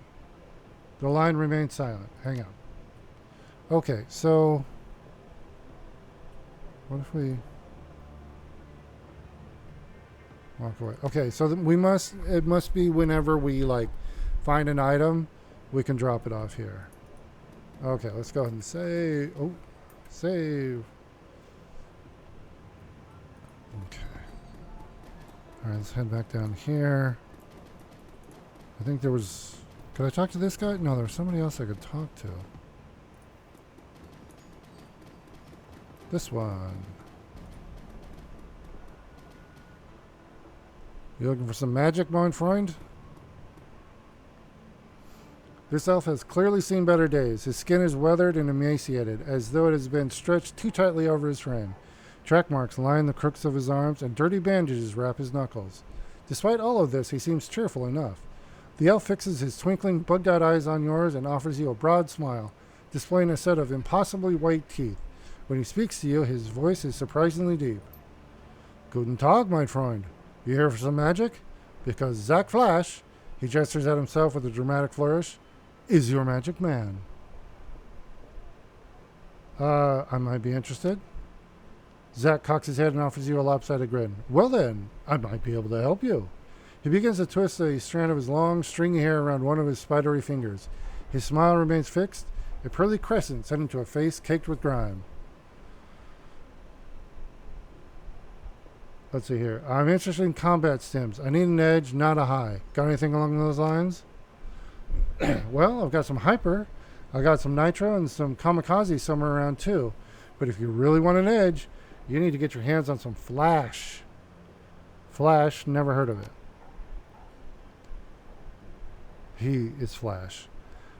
The line remained silent. Hang on. Okay, so what if we walk away? Okay, so it must be whenever we like find an item, we can drop it off here. Okay, let's go ahead and save. Oh, save. Okay. All right, let's head back down here. I think there was... Could I talk to this guy? No, there was somebody else I could talk to. This one. You looking for some magic, mein Freund? This elf has clearly seen better days. His skin is weathered and emaciated, as though it has been stretched too tightly over his frame. Track marks line the crooks of his arms, and dirty bandages wrap his knuckles. Despite all of this, he seems cheerful enough. The elf fixes his twinkling, bugged-out eyes on yours and offers you a broad smile, displaying a set of impossibly white teeth. When he speaks to you, his voice is surprisingly deep. Guten Tag, mein Freund. You here for some magic? Because Zack Flash, he gestures at himself with a dramatic flourish, is your magic man. I might be interested. Zack cocks his head and offers you a lopsided grin. Well then, I might be able to help you. He begins to twist a strand of his long, stringy hair around one of his spidery fingers. His smile remains fixed, a pearly crescent set into a face caked with grime. Let's see here. I'm interested in combat stims. I need an edge, not a high. Got anything along those lines? Well, I've got some hyper. I got some nitro and some kamikaze somewhere around too. But if you really want an edge, you need to get your hands on some flash. Flash, never heard of it. He is Flash.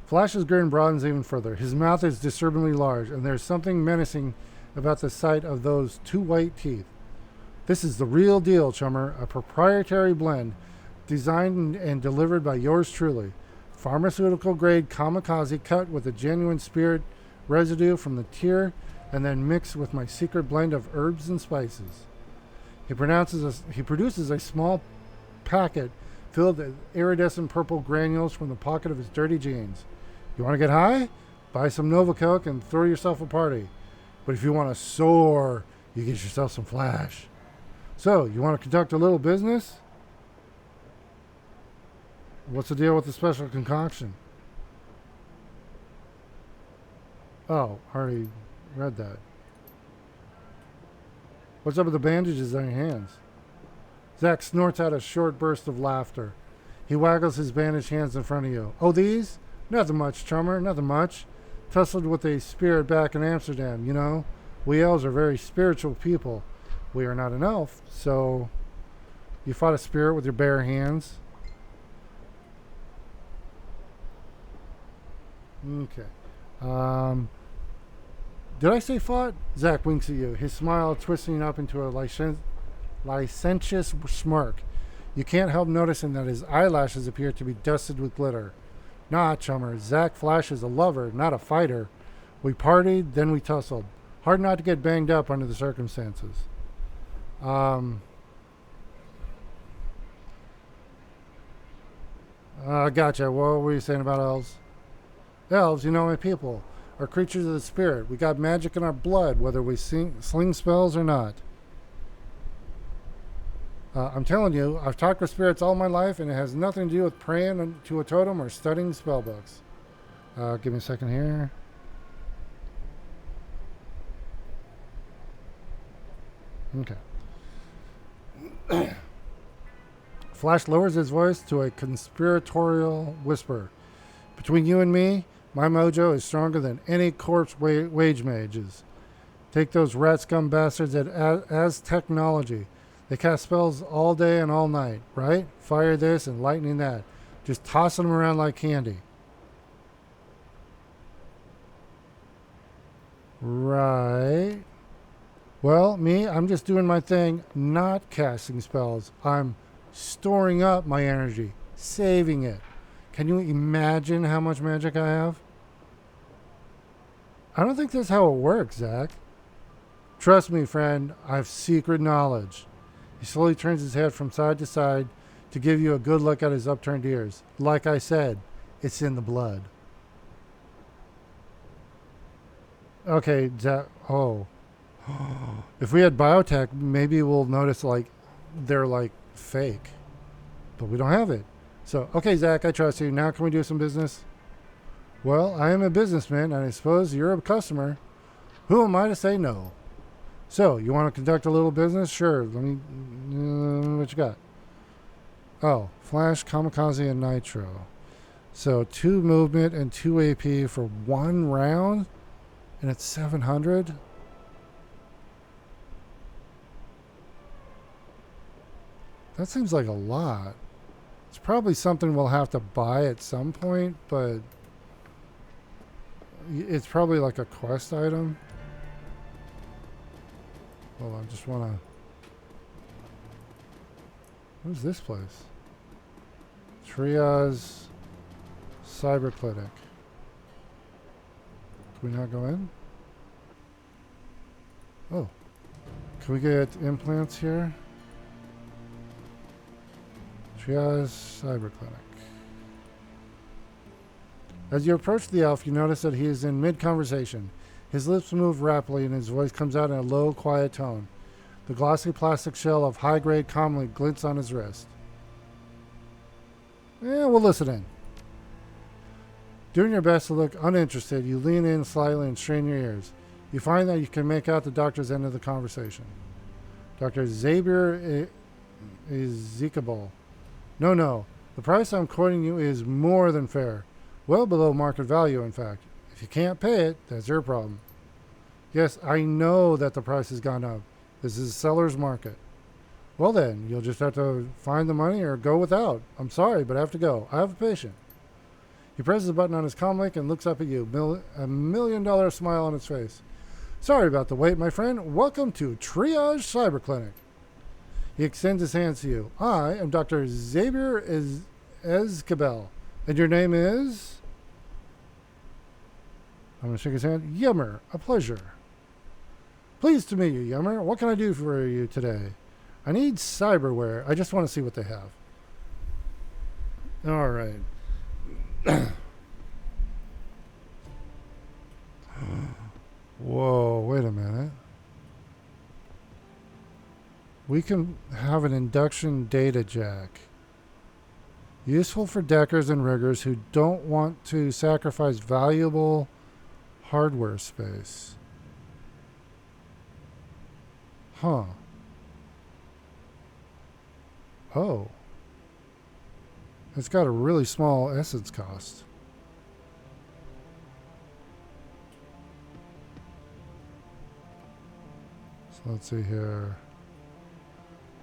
Flash's grin broadens even further. His mouth is disturbingly large, and there's something menacing about the sight of those two white teeth. This is the real deal, chummer, a proprietary blend designed and delivered by yours truly. Pharmaceutical-grade kamikaze cut with a genuine spirit residue from the tear and then mixed with my secret blend of herbs and spices. He produces a small packet filled with iridescent purple granules from the pocket of his dirty jeans. You want to get high? Buy some Nova Coke and throw yourself a party. But if you want to soar, you get yourself some Flash. So, you want to conduct a little business? What's the deal with the special concoction? Oh, already read that. What's up with the bandages on your hands? Zack snorts out a short burst of laughter. He waggles his bandaged hands in front of you. Oh, these? Nothing much, chummer, nothing much. Tussled with a spirit back in Amsterdam, you know. We elves are very spiritual people. We are not an elf, so you fought a spirit with your bare hands. Okay. Did I say fought? Zack winks at you, his smile twisting up into a licentious smirk. You can't help noticing that his eyelashes appear to be dusted with glitter. Nah, chummer, Zack Flash is a lover, not a fighter. We partied, then we tussled. Hard not to get banged up under the circumstances. Gotcha. What were you saying about elves? Elves, you know, my people, are creatures of the spirit. We got magic in our blood, whether we sling spells or not. I'm telling you, I've talked with spirits all my life, and it has nothing to do with praying to a totem or studying spell books. Give me a second here. Okay. Flash lowers his voice to a conspiratorial whisper. Between you and me, my mojo is stronger than any corpse wage mages. Take those rat scum bastards at as technology. They cast spells all day and all night, right? Fire this and lightning that. Just tossing them around like candy. Right. Well, me, I'm just doing my thing, not casting spells. I'm storing up my energy, saving it. Can you imagine how much magic I have? I don't think that's how it works, Zack. Trust me, friend, I have secret knowledge. He slowly turns his head from side to side to give you a good look at his upturned ears. Like I said, it's in the blood. Okay, oh. If we had biotech, maybe we'll notice like they're like fake, but we don't have it. So, okay, Zach, I trust you. Now can we do some business? Well, I am a businessman, and I suppose you're a customer. Who am I to say no? So, you want to conduct a little business? Sure. Let me. What you got? Oh, Flash, Kamikaze, and Nitro. So 2 movement and 2 AP for 1 round, and it's 700. That seems like a lot. It's probably something we'll have to buy at some point, but it's probably like a quest item. Hold on, just want to... Where's this place? Triage Cyber Clinic. Can we not go in? Oh. Can we get implants here? Triage Cyber Clinic. As you approach the elf, you notice that he is in mid-conversation. His lips move rapidly and his voice comes out in a low, quiet tone. The glossy plastic shell of high-grade comlink glints on his wrist. Yeah, we'll listen in. Doing your best to look uninterested, you lean in slightly and strain your ears. You find that you can make out the doctor's end of the conversation. Dr. Xavier Ezekiel. No. The price I'm quoting you is more than fair. Well below market value, in fact. If you can't pay it, that's your problem. Yes, I know that the price has gone up. This is a seller's market. Well then, you'll just have to find the money or go without. I'm sorry, but I have to go. I have a patient. He presses a button on his comlink and looks up at you, a $1 million smile on his face. Sorry about the wait, my friend. Welcome to Triage Cyber Clinic. He extends his hands to you. I am Dr. Xavier Ezekiel. And your name is? I'm going to shake his hand. Yummer, a pleasure. Pleased to meet you, Yummer. What can I do for you today? I need cyberware. I just want to see what they have. All right. Whoa, wait a minute. We can have an induction data jack. Useful for deckers and riggers who don't want to sacrifice valuable hardware space. Huh. Oh. It's got a really small essence cost. So let's see here.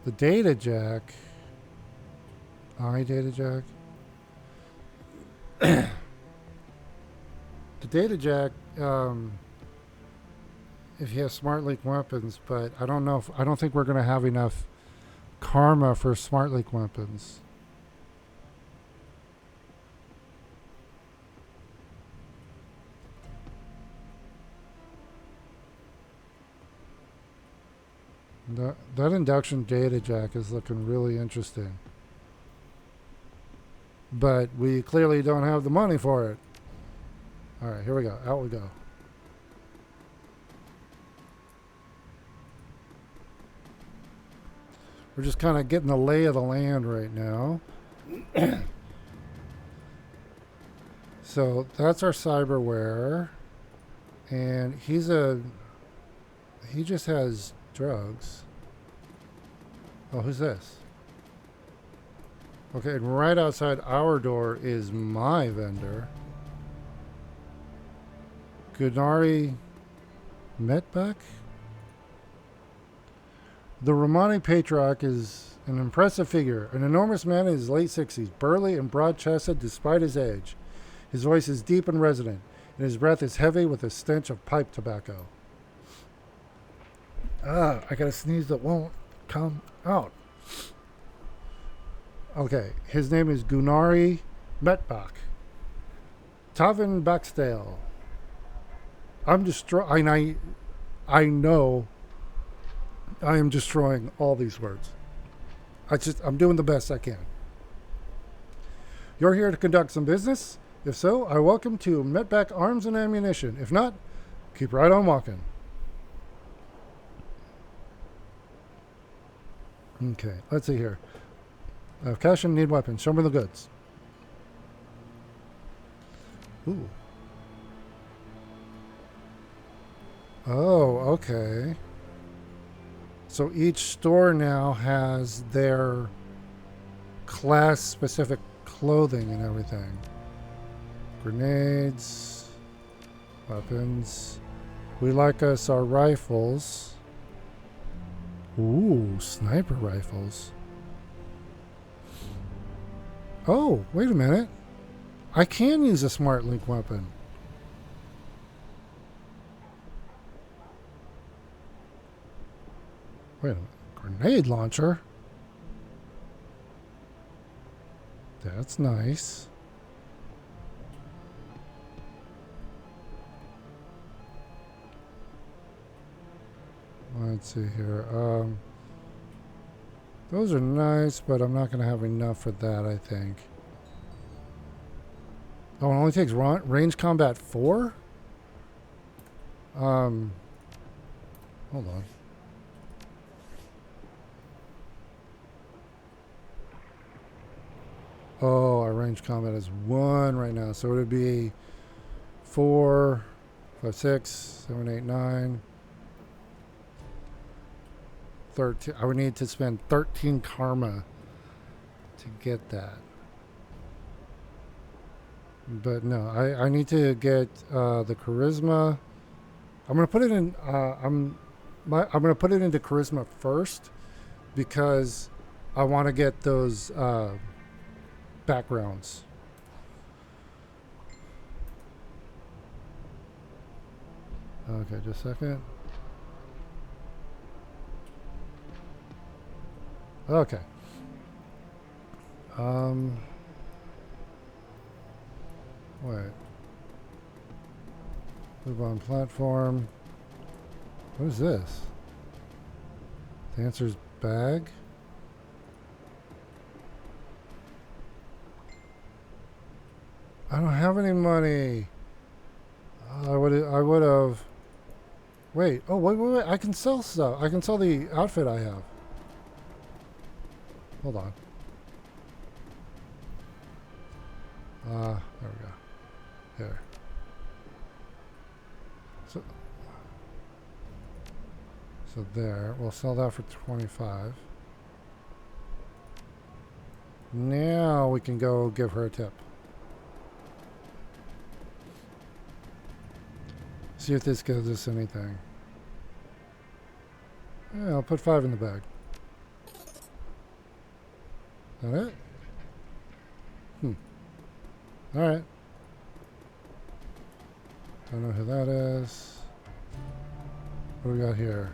The data jack. Data jack. The data jack, if you have smart leak weapons, but I don't think we're going to have enough karma for smart leak weapons. That induction data jack is looking really interesting. But we clearly don't have the money for it. Alright, here we go. Out we go. We're just kind of getting the lay of the land right now. So that's our cyberware. And he just has drugs. Oh, who's this? Okay, and right outside our door is my vendor. Gunari Metbach? The Romani Patriarch is an impressive figure, an enormous man in his late 60s, burly and broad-chested despite his age. His voice is deep and resonant, and his breath is heavy with a stench of pipe tobacco. I got a sneeze that won't come out. Okay, his name is Gunari Metbach. Tavin Baxdale. I know I am destroying all these words. I'm doing the best I can. You're here to conduct some business? If so, I welcome to Metbach Arms and Ammunition. If not, Keep right on walking. Okay, let's see here. Cash and need weapons. Show me the goods. Ooh. Oh, okay. So each store now has their class-specific clothing and everything. Grenades, weapons. We like us our rifles. Ooh, sniper rifles. Oh, wait a minute. I can use a smart link weapon. Wait a minute. Grenade launcher? That's nice. Let's see here. Those are nice, but I'm not going to have enough for that, I think. Oh, it only takes range combat 4? Hold on. Oh, our range combat is 1 right now. So it would be 4, 5, 6, 7, 8, 9, 13. I would need to spend 13 karma to get that. But no, I need to get the charisma. I'm gonna put it in. I'm gonna put it into charisma first because I want to get those backgrounds. Okay, just a second. Okay. Wait. Move on platform. What is this? Dancer's bag? I don't have any money. I would have. Wait. Oh, wait. I can sell stuff. I can sell the outfit I have. Hold on. There we go. Here. So there. We'll sell that for 25. Now we can go give her a tip. See if this gives us anything. Yeah, I'll put 5 in the bag. Is that it? Alright. Don't know who that is. What do we got here?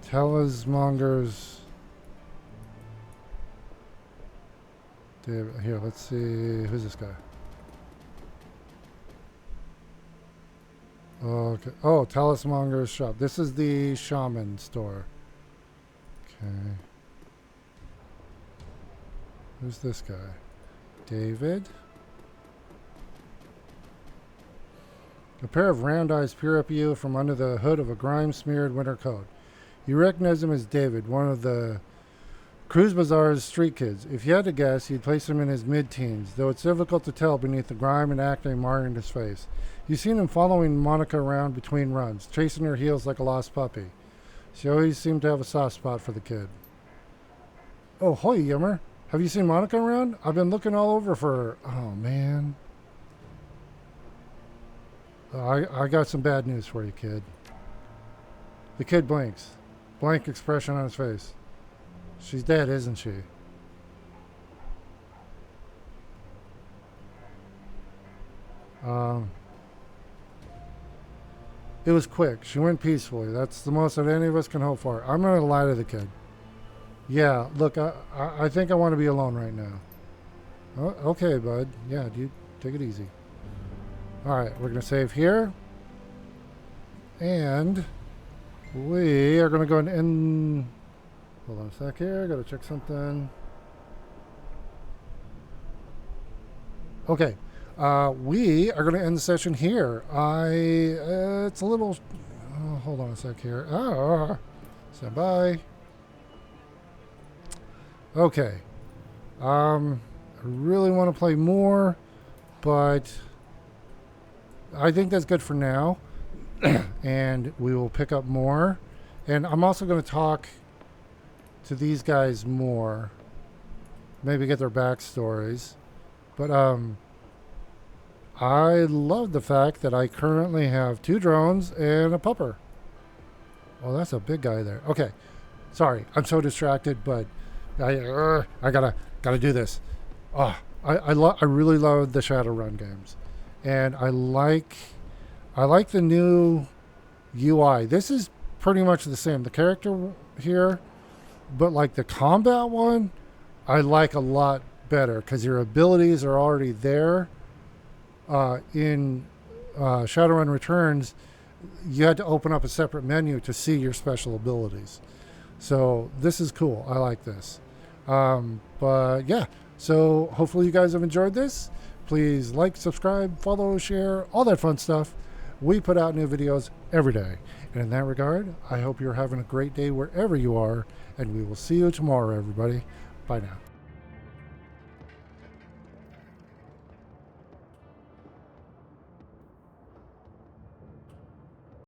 Talismongers. Here, let's see. Who's this guy? Okay. Oh, Talismonger's shop. This is the shaman store. Okay. Who's this guy? David? A pair of round eyes peer up at you from under the hood of a grime-smeared winter coat. You recognize him as David, one of the Cruz Bazaar's street kids. If you had to guess, you'd place him in his mid-teens, though it's difficult to tell beneath the grime and acne marring his face. You've seen him following Monica around between runs, chasing her heels like a lost puppy. She always seemed to have a soft spot for the kid. Oh, hoy, Yummer. Have you seen Monica around? I've been looking all over for her. Oh, man. I got some bad news for you, kid. The kid blinks. Blank expression on his face. She's dead, isn't she? It was quick. She went peacefully. That's the most that any of us can hope for. I'm going to lie to the kid. Yeah, look, I think I want to be alone right now. Oh, okay, bud. Yeah, dude, take it easy. Alright, we're going to save here. And we are going to go and end... Hold on a sec here. Got to check something. Okay. We are going to end the session here. It's a little, hold on a sec here. Stand by. Okay. I really want to play more, but I think that's good for now. And we will pick up more. And I'm also going to talk to these guys more. Maybe get their backstories. But I love the fact that I currently have 2 drones and a pupper. Oh, that's a big guy there. Okay. Sorry, I'm so distracted, but I gotta do this. Oh, I really love the Shadowrun games, and I like the new UI. This is pretty much the same. The character here, but like the combat one, I like a lot better because your abilities are already there. In Shadowrun Returns, you had to open up a separate menu to see your special abilities. So this is cool. I like this. But yeah, so hopefully you guys have enjoyed this. Please like, subscribe, follow, share, all that fun stuff. We put out new videos every day. And in that regard, I hope you're having a great day wherever you are. And we will see you tomorrow, everybody. Bye now.